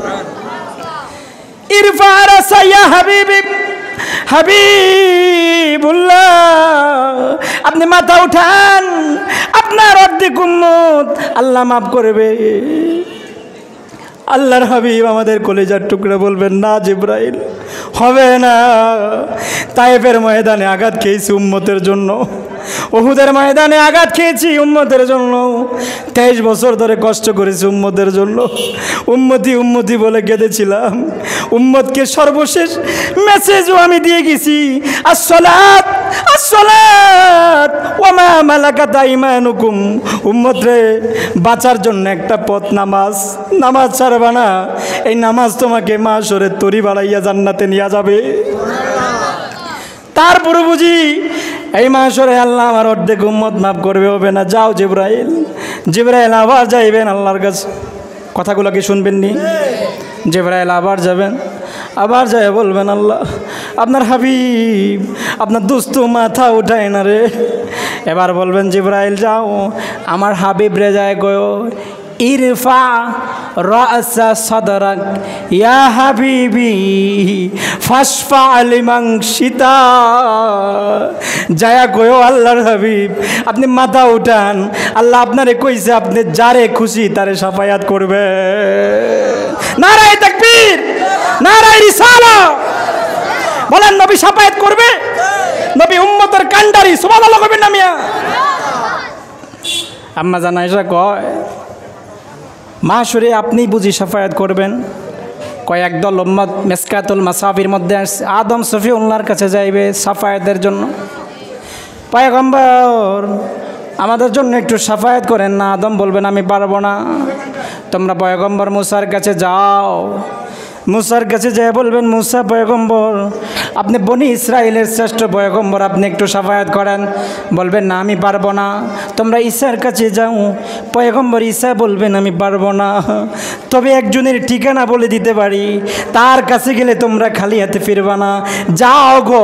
ইরফা রাসা ইয়া হাবিবি, হাবিবুল্লাহ আপনি মাথা উঠান, আপনার অর্ধেক উম্মত আল্লাহ মাফ করবে। আল্লাহর হাবিব আমাদের কলিজার টুকরা বলবেন, না জিবরাইল হবে না। তায়েফের ময়দানে আঘাত খেয়েছি উম্মতের জন্য, ওহুদের ময়দানে আঘাত খেয়েছি উম্মতের জন্য, 23 বছর ধরে কষ্ট করেছি উম্মতের জন্য। উম্মতি উম্মতি বলে কেঁদেছিলাম। উম্মতকে সর্বশেষ মেসেজও আমি দিয়ে গেছি, আসসালাত আসসালাত ওয়া মা মালাকাত আইমানুকুম। উম্মত রে, বাঁচার জন্য একটা পথ নামাজ। নামাজ ছাড়বা না, এই নামাজ তোমাকে মাশরে তরি বাড়াইয়া জান্নাতে নিয়ে যাবে। তারপরে বুঝি এই মাশরে আল্লাহ আমার অর্ধেক উম্মত মাফ করবে? হবে না। যাও জিবরাইল। জিবরাইল আবার যাইবেন আল্লাহর কাছে। কথাগুলো কি শুনবেননি? জিবরাইল আবার যাবেন, আবার যায় বলবেন, আল্লাহ আপনার হাবিব আপনার দোস্ত মাথা উঠায় না রে। এবার বলবেন, জিবরাইল যাও আমার হাবিব রে যায় গো, ইরফা রাসা সাদরাক ইয়া হাবিবি ফাশফা লিমান শিতা। যায়া গো আল্লাহর হাবিব আপনি মাথা উঠান, আল্লাহ আপনারে কইছে আপনি যারে খুশি তারে সাফায়াত করবে। নারায়ে তাকবীর, নারায়ে রিসালা। বলেন নবী সাফায়াত করবে, নবী উম্মতের কান্ডারি। সুবহানাল্লাহ কইবেন না মিয়া? আম্মা জান আয়েশা কয়, মাশরে আপনি বুঝি সাফায়াত করবেন? কয়েক দল উম্মত মিসকাতুল মাসাফির মধ্যে আদম সফিউল্লাহর কাছে যাইবে সাফায়াতের জন্য। পয়গম্বর আমাদের জন্য একটু সাফায়াত করেন না। আদম বলবেন আমি পারবো না। তোমরা পয়গম্বর মুসার কাছে যাও, মুসার কাছে যেয়ে বলবেন মুসা পয়গম্বর, আপনি বনি ইসরায়েলের শ্রেষ্ঠ পয়গম্বর, আপনি একটু সাফায়াত করেন। বলবেন না আমি পারবো না। তোমরা ঈসার কাছে যাও, পয়গম্বর ঈসা বলবেন আমি পারবো না, তবে একজনের ঠিকানা বলে দিতে পারি, তার কাছে গেলে তোমরা খালি হাতে ফিরবা না। যাও গো,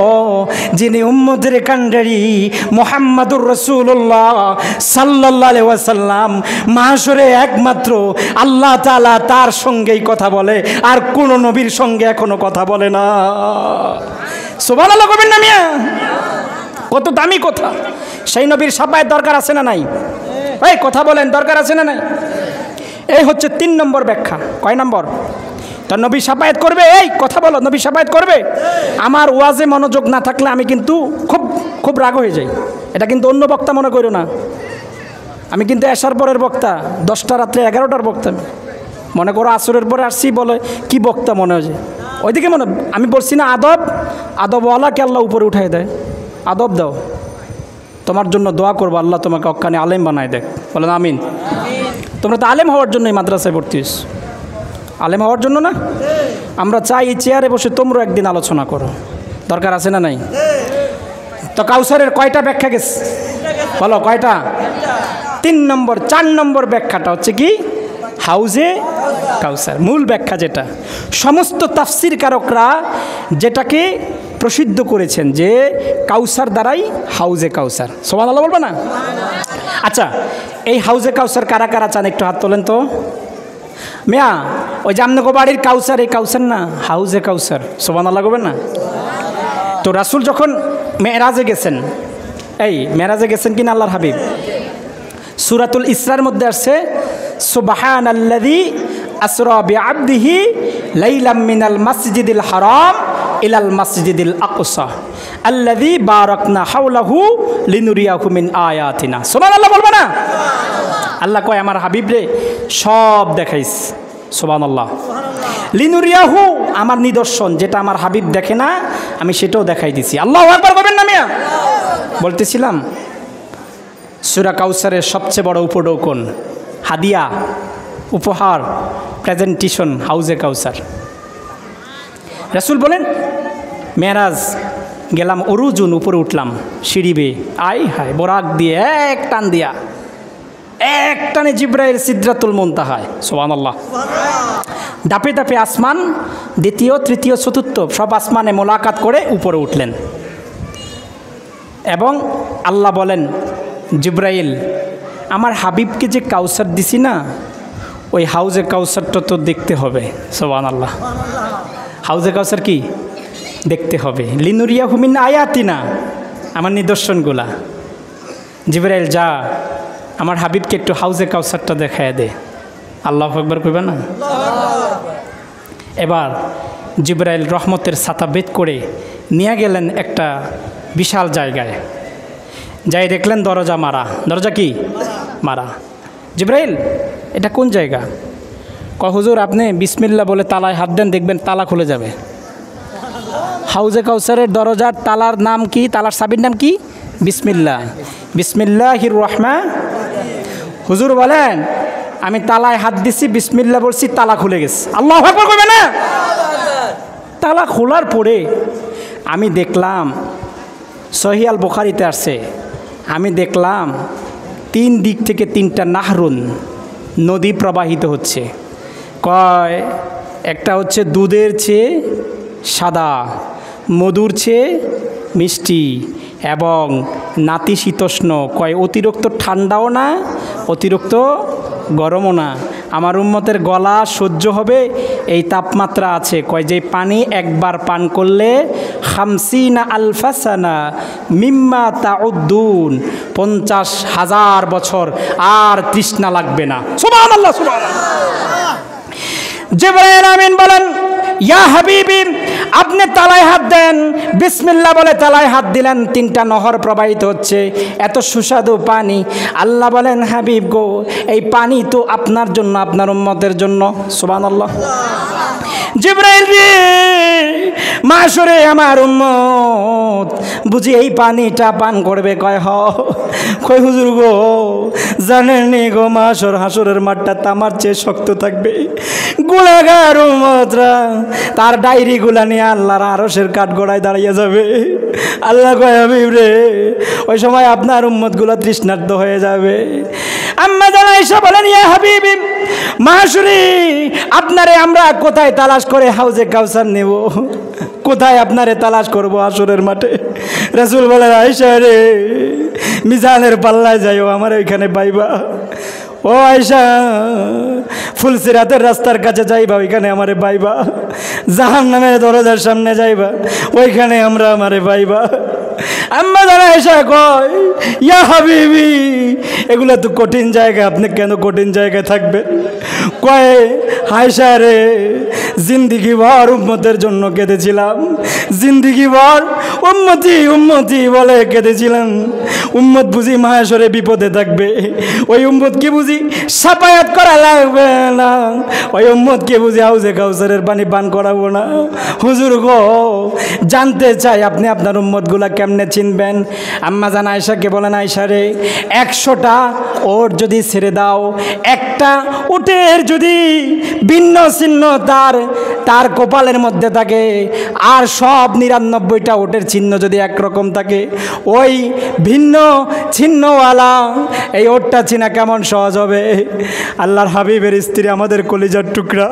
যিনি উম্মতের কান্ডারি মুহাম্মাদুর রাসূলুল্লাহ সাল্লাল্লাহু আলাইহি ওয়াসাল্লাম, মাহশরে একমাত্র আল্লাহ তাআলা তার সঙ্গেই কথা বলে, আর কোন নবীর সঙ্গে এখনো কথা বলে না। সুবহানাল্লাহ কবেন না মিয়া? কত দামি কথা। সেই নবীর সাফায়াত দরকার আছে না নাই? এই কথা বলেন, দরকার আছে না নাই? এই হচ্ছে 3 নম্বর ব্যাখ্যা। কয় নম্বর? তো নবী সাফায়াত করবে, এই কথা বলো, নবী সাফায়াত করবে। আমার ওয়াজে মনোযোগ না থাকলে আমি কিন্তু খুব রাগ হয়ে যাই। এটা কিন্তু অন্য বক্তা মনে করো না, আমি কিন্তু এশার পরের বক্তা, 10টা রাত্রে 11টার বক্তা। মনে করো আসরের পরে আসছি, বলে কি বক্তা মনে হয়, ওইদিকে মনে। আমি বলছি না আদবওয়ালাকে আল্লাহ উপরে উঠাই দেয়। আদব দাও, তোমার জন্য দোয়া করবো, আল্লাহ তোমাকে অক্কানে আলেম বানায় দেখ। বলেন আমিন। তোমরা তো আলেম হওয়ার জন্যই মাদ্রাসায় ভর্তি হয়েছ, আলেম হওয়ার জন্য না। আমরা চাই এই চেয়ারে বসে তোমরা একদিন আলোচনা করো, দরকার আছে না নাই? তো কাউসারের কয়টা ব্যাখ্যা গেছে বলো, কয়টা? 3 নম্বর। 4 নম্বর ব্যাখ্যাটা হচ্ছে কি? হাউজে কাউসার। মূল ব্যাখ্যা যেটা সমস্ত তাফসির কারকরা যেটাকে প্রসিদ্ধ করেছেন যে কাউসার দ্বারাই হাউজে কাউসার। সুবহানাল্লাহ বলবে না? আচ্ছা, এই হাউজে কাউসার কারা কারা চান একটু হাত তোলেন তো। মিয়া, ওই জামনগো বাড়ির কাউসার, এই কাউসার না, হাউজে কাউসার। সুবহানাল্লাহ বলবেন না? তো রাসূল যখন মেরাজে গেছেন, এই মেরাজে গেছেন কিনা আল্লাহর হাবিব? সূরাতুল ইসরার মধ্যে আসছে সুবহানাল্লাযী আসরা বিআবদিহি লাইলাম মিনাল মাসজিদিল হারাম ইলাল মাসজিদিল আকসা আল্লাযী বারাকনা হাওলাহু লিনুরিয়াহু মিন আয়াতিনা। সুবহানাল্লাহ বলবা না? আল্লাহ কয় আমার হাবিব রে সব দেখাইস। সুবহানাল্লাহ। লিনুরিয়াহু, আমার নিদর্শন যেটা আমার হাবিব দেখে না আমি সেটাও দেখাই দিছি। আল্লাহু আকবার বলবেন না মিয়া? বলতেছিলাম সূরা কাউসারের সবচেয়ে বড় উপঢৌকন, হাদিয়া, উপহার, প্রেজেন্টেশন হাউজে কাউসার। রাসূল বলেন মেরাজ গেলাম, অরুজুন উপরে উঠলাম সিঁড়ি বেয়ে, আয় হায় বোরাক দিয়ে এক টান দিয়া, এক টানে জিবরাইল সিদরাতুল মুনতাহায়। সুবহানাল্লাহ। ধাপে ধাপে আসমান, দ্বিতীয় তৃতীয় চতুর্থ সব আসমানে মোলাকাত করে উপরে উঠলেন। এবং আল্লাহ বলেন জিবরাইল, আমার হাবিবকে যে কাউসার দিছি না, ওই হাউজে কাউসারটা তো দেখতে হবে। সুবহানাল্লাহ। হাউজে কাউসার কি দেখতে হবে। লিনুরিয়াহু মিন আয়াতিনা, আমার নিদর্শনগুলা। জিবরাইল যা, আমার হাবিবকে একটু হাউজে কাউসারটা দেখায় দে। আল্লাহু আকবার কইবা না? এবার জিবরাইল রহমতের ছাতা বেদ করে নিয়ে গেলেন একটা বিশাল জায়গায়। যাই দেখলেন দরজা মারা। দরজা কি মারা? জিবরাইল এটা কোন জায়গা? কয় হুজুর আপনি বিসমিল্লাহ বলে তালায় হাত দেন, দেখবেন তালা খুলে যাবে। হাউজে কাউসারের দরজার তালার নাম কি? তালার চাবির নাম কি? বিসমিল্লাহ। বিসমিল্লাহির রহমান। হুজুর বলেন আমি তালায় হাত দিছি, বিসমিল্লাহ বলছি, তালা খুলে গেছে। আল্লাহু আকবার কইবে না? তালা খোলার পরে আমি দেখলাম, সহিহ আল বুখারীতে আসছে, আমি দেখলাম 3 দিক থেকে 3টা নাহরুন, নদী প্রবাহিত হচ্ছে। কয় একটা হচ্ছে দুধের চেয়ে সাদা, মধুর চেয়ে মিষ্টি এবং নাতিশীতোষ্ণ। কয় অতিরিক্ত ঠান্ডাও না, অতিরিক্ত গরমও না, আমার উম্মতের গলা সহ্য হবে এই তাপমাত্রা আছে। কয় যে পানি একবার পান করলে 50 আলফা সানা মিম্মা তাউদ্দুন, 50,000 বছর আর তৃষ্ণা লাগবে না। সুবহানাল্লাহ, সুবহানাল্লাহ। জিবরাইল আমিন বলেন ইয়া হাবিবি, আপনি তালায় হাত দেন। বিসমিল্লাহ বলে তালায় হাত দিলেন, 3টা নহর প্রবাহিত হচ্ছে, এত সুস্বাদু পানি। আল্লাহ বলেন হাবিব গো, এই পানি তো আপনার জন্য, আপনার উম্মতের জন্য। সুবহানাল্লাহ। জিবরাইল রে, মাশরে আমার উম্মত বুঝি এই পানিটা পান করবে? কয় হ। কই হুজুর গো, জানেন নি গো মাশর হাসরের মাঠটা তামার চেয়ে শক্ত থাকবে। গুনাহগার উম্মতরা তার ডায়েরিগুলা নিয়ে আল্লাহর আরশের কাঠগড়ায় দাঁড়িয়ে যাবে। আল্লাহ কয় হাবিব রে, ওই সময় আপনার উম্মতগুলো তৃষ্ণার্ত হয়ে যাবে। আম্মা জান আয়েশা বলেন, ইয়া হাবিবি মাশরে আপনারে আমরা কোথায় তালাশ করে হাউজে কাউসার নেব? কোথায় আপনারে তালাশ করব হাসরের মাঠে? রাসূল বলেন, আয়েশা রে, মিজানের পাল্লায় যাইও, আমার ওইখানে পাইবা। ও আয়েশা, ফুলসিরাতের রাস্তার কাছে যাইবা, ওইখানে আমারে পাইবা। জাহান্নামের দরজার সামনে যাইবা, ওইখানে আমরা আমারে পাইবা। আম্মা জান আয়েশা কয়, ইয়া হাবিবি, এগুলো তো কঠিন জায়গা, আপনি কেন কঠিন জায়গায় থাকবেন? কয়, আয়েশা রে, জিন্দিগি ভর উম্মতের জন্য কেঁদেছিলাম, জিন্দিগি ভর উম্মতি উম্মতি বলে কেঁদেছিলাম। উম্মত বুঝি মাহেশ্বরে বিপদে থাকবে, ওই উম্মতকে বুঝি সাফায়াত করা লাগবে না, ওই উম্মতকে বুঝি হাউজে কাউসারের পানি পান করাবো না। হুজুর গো, জানতে চাই আপনি আপনার উম্মতগুলা কেমনে চিনবেন? আম্মা জান আয়েশাকে বলেন, আয়েশা রে, 100টা ওট যদি ছেড়ে দাও, একটা উটের যদি ভিন্ন চিহ্ন তার কপালের মধ্যে থাকে, আর সব 99টা ওটের চিহ্ন যদি একরকম থাকে, ওই ভিন্ন চিহ্নওয়ালা এই ওটটা চিনা কেমন সহজ হবে? আল্লাহর হাবিবের স্ত্রী, আমাদের কলিজার টুকরা,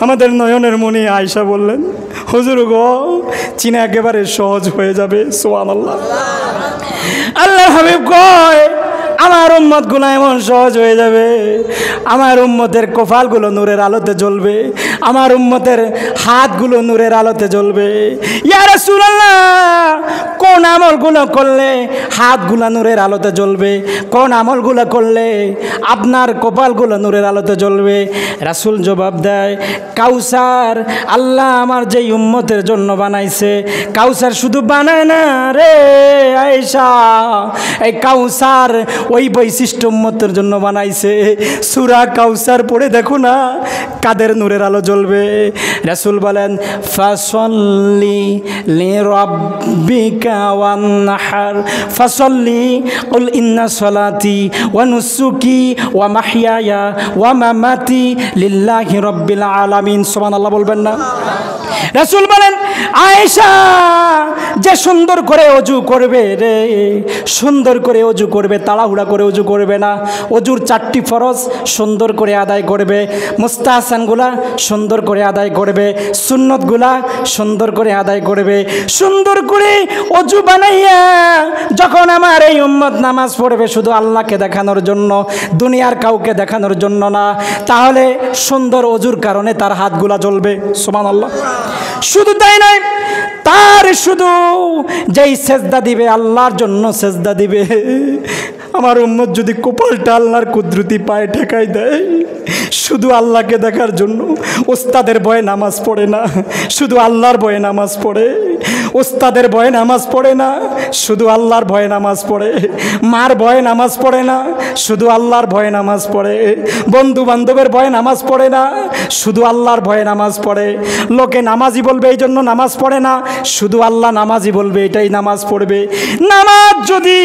আমাদের নয়নের মণি আয়েশা বললেন, হুজুর গো, চিনা একেবারে সহজ হয়ে যাবে। সুবহানাল্লাহ। আল্লাহর হাবিব কয়, আমার উম্মতগুলো এমন সহজ হয়ে যাবে, আমার উম্মতের কপালগুলো নূরের আলোতে জ্বলবে, আমার উম্মতের হাতগুলো নূরের আলোতে জ্বলবে। ইয়া রাসূলুল্লাহ, কোন আমলগুলো করলে হাতগুলো নূরের আলোতে জ্বলবে? কোন আমলগুলো করলে আপনার কপালগুলো নূরের আলোতে জ্বলবে? রাসূল জবাব দেয়, কাউসার আল্লাহ আমার যেই উম্মতের জন্য বানাইছে, কাউসার শুধু বানায় না রে আয়েশা, এই কাউসার ওই বৈশিষ্ট্য উম্মতের জন্য বানাইছে। সূরা কাউসার পড়ে দেখো না, কাদের নূরের আলো জ্বলবে? রাসূল বলেন, ফাসল্লি লিরাব্বিকা ওয়ানহার, ফাসল্লি কুল ইন্না সলাতি ওয়া নুসুকি ওয়া মাহইয়ায়া ওয়া মামাতি লিল্লাহি রাব্বিল আলামিন। সুবহানাল্লাহ বলবেন না? রাসূল বলেন, আয়েশা, যে সুন্দর করে অজু করবে রে, সুন্দর করে অজু করবে, তাড়াহুড়া করে অজু করবে না, অজুর 4টি ফরজ সুন্দর করে আদায় করবে, মুস্তাহসানগুলা সুন্দর করে আদায় করবে, সুন্নতগুলা সুন্দর করে আদায় করবে, সুন্দর করে অজু বানাইয়া যখন আমার এই উম্মত নামাজ পড়বে শুধু আল্লাহকে দেখানোর জন্য, দুনিয়ার কাউকে দেখানোর জন্য না, তাহলে সুন্দর অজুর কারণে তার হাতগুলা জ্বলবে। সুবহানাল্লাহ। শুধু তাই নয়, তার শুধু যেই সেজদা দিবে আল্লাহর জন্য সেজদা দিবে, আমার উম্মত যদি কপালটা আল্লাহর কুদরতি পায়ে ঠেকাই দেয়, শুধু আল্লাহকে দেখার জন্য, ওস্তাদের ভয়ে নামাজ পড়ে না, শুধু আল্লাহর ভয়ে নামাজ পড়ে, ওস্তাদের ভয়ে নামাজ পড়ে না, শুধু আল্লাহর ভয়ে নামাজ পড়ে, মার ভয়ে নামাজ পড়ে না, শুধু আল্লাহর ভয়ে নামাজ পড়ে, বন্ধু বান্ধবের ভয়ে নামাজ পড়ে না, শুধু আল্লাহর ভয়ে নামাজ পড়ে, লোকে নামাজি বলবে এই জন্য নামাজ পড়ে না, শুধু আল্লাহ নামাজি বলবে এটাই নামাজ পড়বে। নামাজ যদি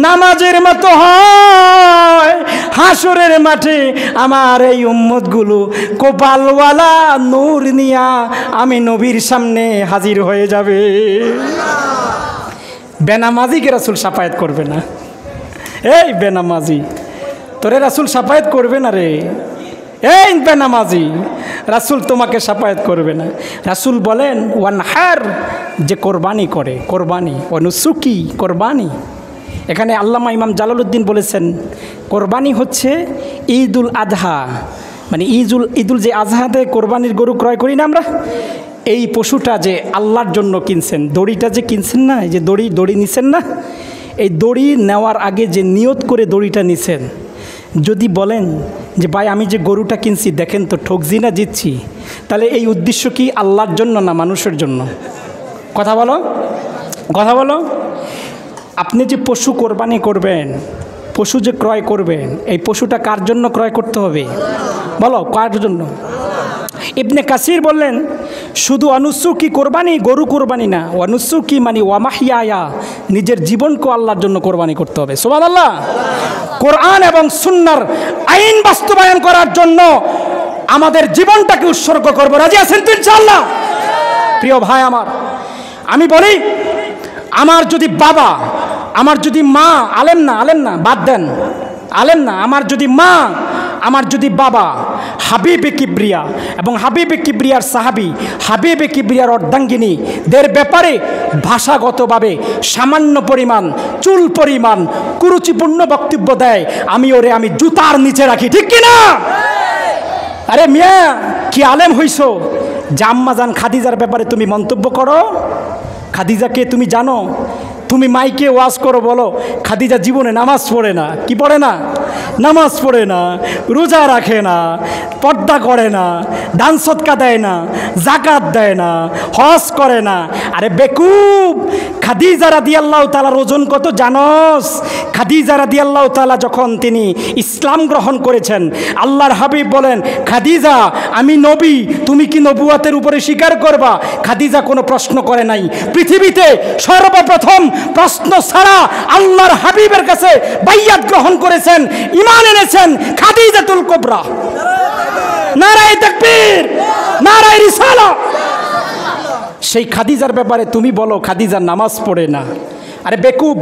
নামাজের মতো হয়, হাসরের মাঠে আমার এই উম্মতগুলো কপালওয়ালা নূর নিয়া আমি নবীর সামনে হাজির হয়ে যাবে। বেনামাজিকে রাসূল সাফায়াত করবে না। এই বেনামাজি, তোরে রাসূল সাফায়াত করবে না রে। এই বেনামাজি, রাসূল তোমাকে সাফায়াত করবে না। রাসূল বলেন, ওয়ানহার, যে কোরবানি করে, কোরবানি, অনুসুকি, কোরবানি। এখানে আল্লামা ইমাম জালালউদ্দিন বলেছেন, কোরবানি হচ্ছে ঈদুল আজহা, মানে ঈদুল যে আজহাতে কোরবানির গরু ক্রয় করি না আমরা, এই পশুটা যে আল্লাহর জন্য কিনছেন, দড়িটা যে কিনছেন না, এই যে দড়ি নিছেন না, এই দড়ি নেওয়ার আগে যে নিয়ত করে দড়িটা নিছেন, যদি বলেন যে ভাই আমি যে গরুটা কিনছি দেখেন তো ঠকছি না জিতছি, তাহলে এই উদ্দেশ্য কি আল্লাহর জন্য না মানুষের জন্য? কথা বলো, কথা বলো। আপনি যে পশু কোরবানি করবেন, পশু যে ক্রয় করবেন, এই পশুটা কার জন্য ক্রয় করতে হবে? বলো, কার জন্য? ইবনে কাসির বললেন শুধু অনুসুকি কোরবানি, গরু কোরবানি না, অনুসুকি মানে ওয়ামাহিয়া, নিজের জীবনকে আল্লাহর জন্য কোরবানি করতে হবে। সুবহানাল্লাহ। কোরআন এবং সুন্নাহর আইন বাস্তবায়ন করার জন্য আমাদের জীবনটাকে উৎসর্গ করব। রাজি আছেন তো ইনশাআল্লাহ? প্রিয় ভাই আমার, আমি বলি, আমার যদি বাবা, আমার যদি মা, আলেম না বাদ দেন, আলেম না, আমার যদি মা, আমার যদি বাবা হাবিবে কিবরিয়া এবং হাবিবে কিবরিয়ার সাহাবী, হাবিবে কিবরিয়ার অর্ধাঙ্গিনী দের ব্যাপারে ভাষাগতভাবে সামান্য পরিমাণ, চুল পরিমাণ কুরুচিপূর্ণ বক্তব্য দেয়, আমি জুতার নিচে রাখি, ঠিক কিনা? আরে মিয়া, কি আলেম হইছো যে আম্মাজান খাদিজার ব্যাপারে তুমি মন্তব্য করো? খাদিজাকে তুমি জানো? তুমি মাইকে ওয়াজ করো, বলো খাদিজা জীবনে নামাজ পড়ে না। কি পড়ে না? নামাজ পড়ে না, রোজা রাখে না, পর্দা করে না, দান সদকা দেয় না, জাকাত দেয় না, হজ করে না। আরে বেকুব, খাদিজা রাদিয়াল্লাহু তাআলার ওজন কত জানোস? খাদিজা রাদিয়াল্লাহু তাআলা যখন তিনি ইসলাম গ্রহণ করেছেন, আল্লাহর হাবিব বলেন, খাদিজা আমি নবী, তুমি কি নবুয়াতের উপরে স্বীকার করবা? খাদিজা কোনো প্রশ্ন করে নাই। পৃথিবীতে সর্বপ্রথম প্রশ্ন ছাড়া আল্লাহর হাবিবের কাছে বাইয়াত গ্রহণ করেছেন, ঈমান এনেছেন খাদিজাতুল কুবরা। নারায়ে তাকবীর, নারায়ে রিসালাত। সেই খাদিজার ব্যাপারে তুমি বলো খাদিজা নামাজ পড়ে না। আরে বেকুব,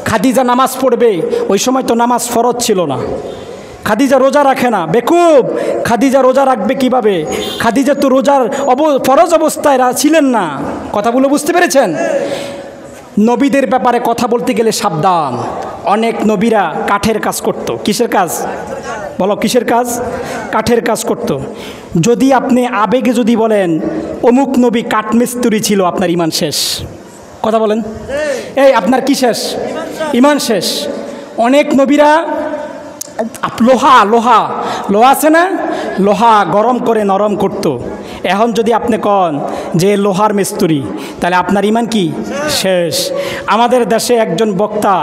খাদিজা নামাজ পড়বে, ওই সময় তো নামাজ ফরজ ছিল না। খাদিজা রোজা রাখে না। বেকুব, খাদিজা রোজা রাখবে কিভাবে? খাদিজা তো রোজার ফরজ অবস্থায় ছিলেন না। কথাগুলো বুঝতে পেরেছেন? নবীদের ব্যাপারে কথা বলতে গেলে সাবধান। অনেক নবীরা কাঠের কাজ করত। কিসের কাজ? বলো কিসের কাজ? কাঠের কাজ করত। যদি আপনি আবেগে যদি বলেন অমুক নবী কাঠমিস্ত্রি ছিল, আপনার ঈমান শেষ। কথা বলেন, এই আপনার কি শেষ? ঈমান শেষ। অনেক নবীরা লোহা আছে না, লোহা গরম করে নরম করত। এখন যদি আপনি কন যে লোহার মিস্ত্রি, তাহলে আপনার ঈমান কি? শেষ। আমাদের দেশে একজন বক্তা,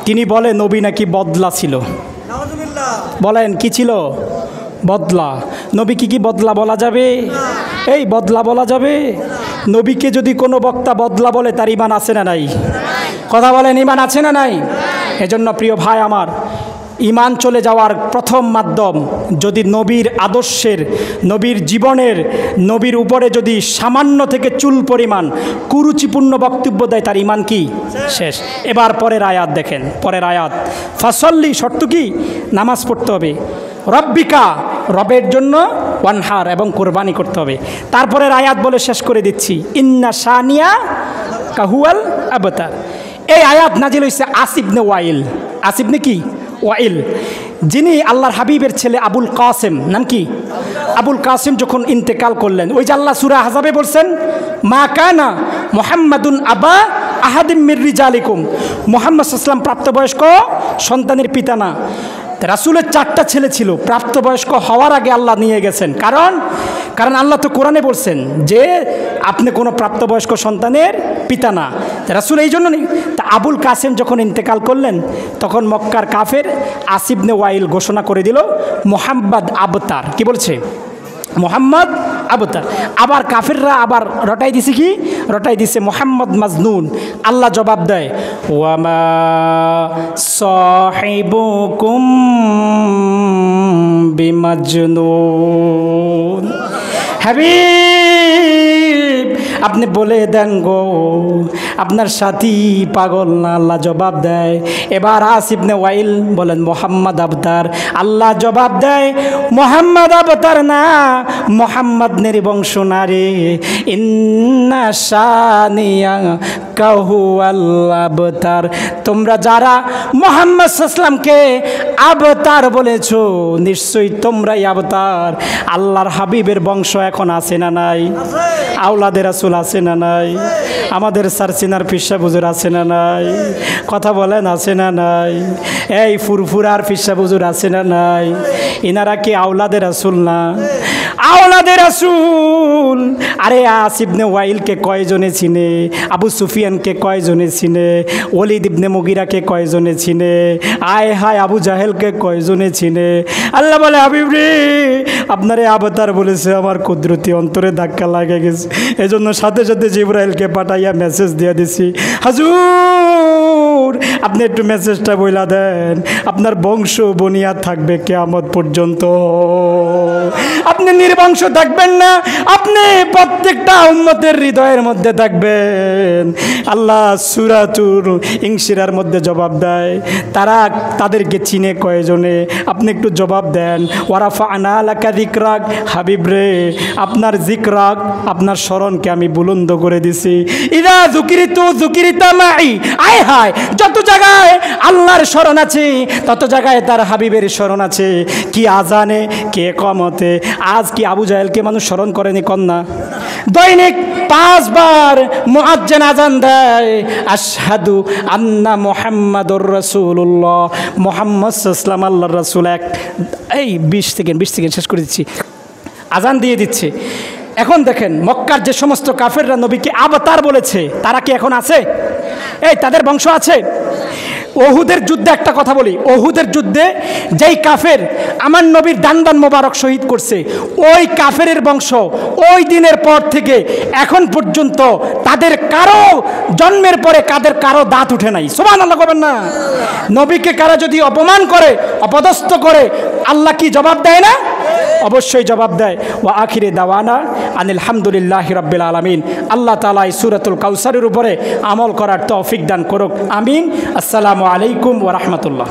তিনি বলে নবী নাকি বদলা ছিল। বলেন কি ছিল? বদলা। নবী কি বদলা বলা যাবে? এই বদলা বলা যাবে? নবীকে যদি কোনো বক্তা বদলা বলে, তার ঈমান আছে না নাই? কথা বলেন, ঈমান আছে না নাই? এজন্য প্রিয় ভাই আমার, ঈমান চলে যাওয়ার প্রথম মাধ্যম, যদি নবীর আদর্শের, নবীর জীবনের, নবীর উপরে যদি সামান্য থেকে চুল পরিমাণ কুরুচিপূর্ণ বক্তব্য দেয়, তার ঈমান কি? শেষ। এবার পরের আয়াত দেখেন, পরের আয়াত, ফাসল্লি, শর্ত কি? নামাজ পড়তে হবে। রব্বিকা, রবের জন্য, ওয়ানহার, এবং কোরবানি করতে হবে। তারপরের আয়াত বলে শেষ করে দিচ্ছি, ইন্না শানিয়া কাহুয়াল আবতার। এই আয়াত নাজিল হয়েছে আসিবনে ওয়াইল। আসিবনে কি? ওয়াইল, যিনি আল্লাহর হাবিবের ছেলে আবুল কাসেম। নাম কি? আবুল কাসেম যখন ইন্তেকাল করলেন, ওই যে আল্লাহ সূরা আহজাবে বলছেন, মা কানা মুহাম্মাদুন আবা আহাদিম মির রিজালিকুম। মুহাম্মদ সাল্লাল্লাহু আলাইহি ওয়াসাল্লাম প্রাপ্তবয়স্ক সন্তানের পিতা না। রাসূলের 4টা ছেলে ছিল, প্রাপ্তবয়স্ক হওয়ার আগে আল্লাহ নিয়ে গেছেন। কারণ আল্লাহ তো কোরআনে বলছেন যে আপনি কোনো প্রাপ্তবয়স্ক সন্তানের পিতা না। রাসূল এই জন্য নেই। তা আবুল কাসেম যখন ইন্তেকাল করলেন, তখন মক্কার কাফের আসিবনে ওয়াইল ঘোষণা করে দিল মুহাম্মদ আবতার। কি বলছে? মুহাম্মদ আবতার। আবার কাফেররা আবার রটাই দিছে কি? রটাই দিছে মুহাম্মদ মাজনুন। আল্লাহ জবাব দেয়, ওয়ামা সাহিবুকুম বিমাজনুন। হাবিব, আপনি বলে দেন গো, আপনার সাথী পাগল না। আল্লাহ জবাব দেয়। এবার আসিবনে ওয়াইল বলেন মুহাম্মদ আবতার। আল্লাহ জবাব দেয়, মুহাম্মদ আবতার না, মুহাম্মদ নের বংশ না রে। ইন্না শানিয়া কাহুয়াল আবতার। তোমরা যারা মুহাম্মদ সাল্লাল্লাহু আবতার বলেছো, নিশ্চয়ই তোমরাই আবতার। আল্লাহর হাবিবের বংশ এখন আছে না নাই? আওলাদের রাসূল আছে না নাই? আমাদের সারসিনার পিসা হুজুর আছে না নাই? কথা বলেন, আছে না নাই? এই ফুরফুরার পিসা হুজুর আছে না নাই? ইনারা কি আওলাদের রাসূল না? আওলাদে রাসূল। আরে আস ইবনে ওয়াইলকে কয়জনে চিনে, আবু সুফিয়ানকে কয়জনে চিনে, ওলিদ ইবনে মুগিরাকে কয়জনে চিনে, আয় হায় আবু জাহেলকে কয়জনে চিনে। আল্লাহ বলে হাবিব রে আপনারে আবতার বলেছে, আমার কুদরতি অন্তরে ধাক্কা লাগে গেছে, এজন্য সাথে সাথে জিবরাইলকে পাঠাইয়া মেসেজ দিয়ে দিছি, হুজুর আপনি একটু মেসেজটা বইলা দেন, আপনার বংশ বনিয়া থাকবে কিয়ামত পর্যন্ত, আপনি নির্বংশ থাকবেন না, আপনি প্রত্যেকটা উম্মতের হৃদয়ের মধ্যে থাকবেন। আল্লাহ সূরাতুল ইনশিরার মধ্যে জবাব দেয়, তারা তাদেরকে চিনে কয়জনে, আপনি একটু জবাব দেন। ওয়ারাফা'না লাকা যিকরাক, হাবিব রে আপনার যিকরাক, আপনার স্মরণকে আমি বুলন্দ করে দিছি। ইযা যুকিরিতু যুকিরিতা মাই, আয় হায় যত জায়গায় আল্লাহর স্মরণ আছে তত জায়গায় তার হাবিবের স্মরণ আছে। কি আজানে কে কমতে, আজ কি আবু জাহেলকে মানুষ স্মরণ করেনি কন্যা? দৈনিক 5 বার মুয়াজ্জিন আজান দেয়, আশহাদু আন্না মুহাম্মাদুর রাসূলুল্লাহ, মুহাম্মদ সাল্লাল্লাহু আলাইহি ওয়াসাল্লাম আল্লাহর রাসূল। এই 20 সেকেন্ড শেষ করে দিচ্ছি, আজান দিয়ে দিচ্ছে। এখন দেখেন মক্কার যে সমস্ত কাফেররা নবীকে আবতার বলেছে, তারা কি এখন আছে? এই তাদের বংশ আছে? ওহুদের যুদ্ধে একটা কথা বলি, ওহুদের যুদ্ধে যেই কাফের আমার নবীর দান মোবারক শহীদ করছে, ওই কাফেরের বংশ ওই দিনের পর থেকে এখন পর্যন্ত তাদের কারো জন্মের পরে কারো দাঁত উঠে নাই। সুবহানাল্লাহ করবেন না? নবীকে কারা যদি অপমান করে, অপদস্থ করে, আল্লাহ কি জবাব দেয় না? অবশ্যই জবাব দেয়। ওয়া আখিরে দাওয়ানা আনিল হামদুলিল্লাহি রাব্বিল আলামিন। আল্লাহ তাআলা এই সূরাতুল কাউসারের উপরে আমল করার তৌফিক দান করুক, আমিন। আসসালামু আলাইকুম ওয়া রাহমাতুল্লাহ।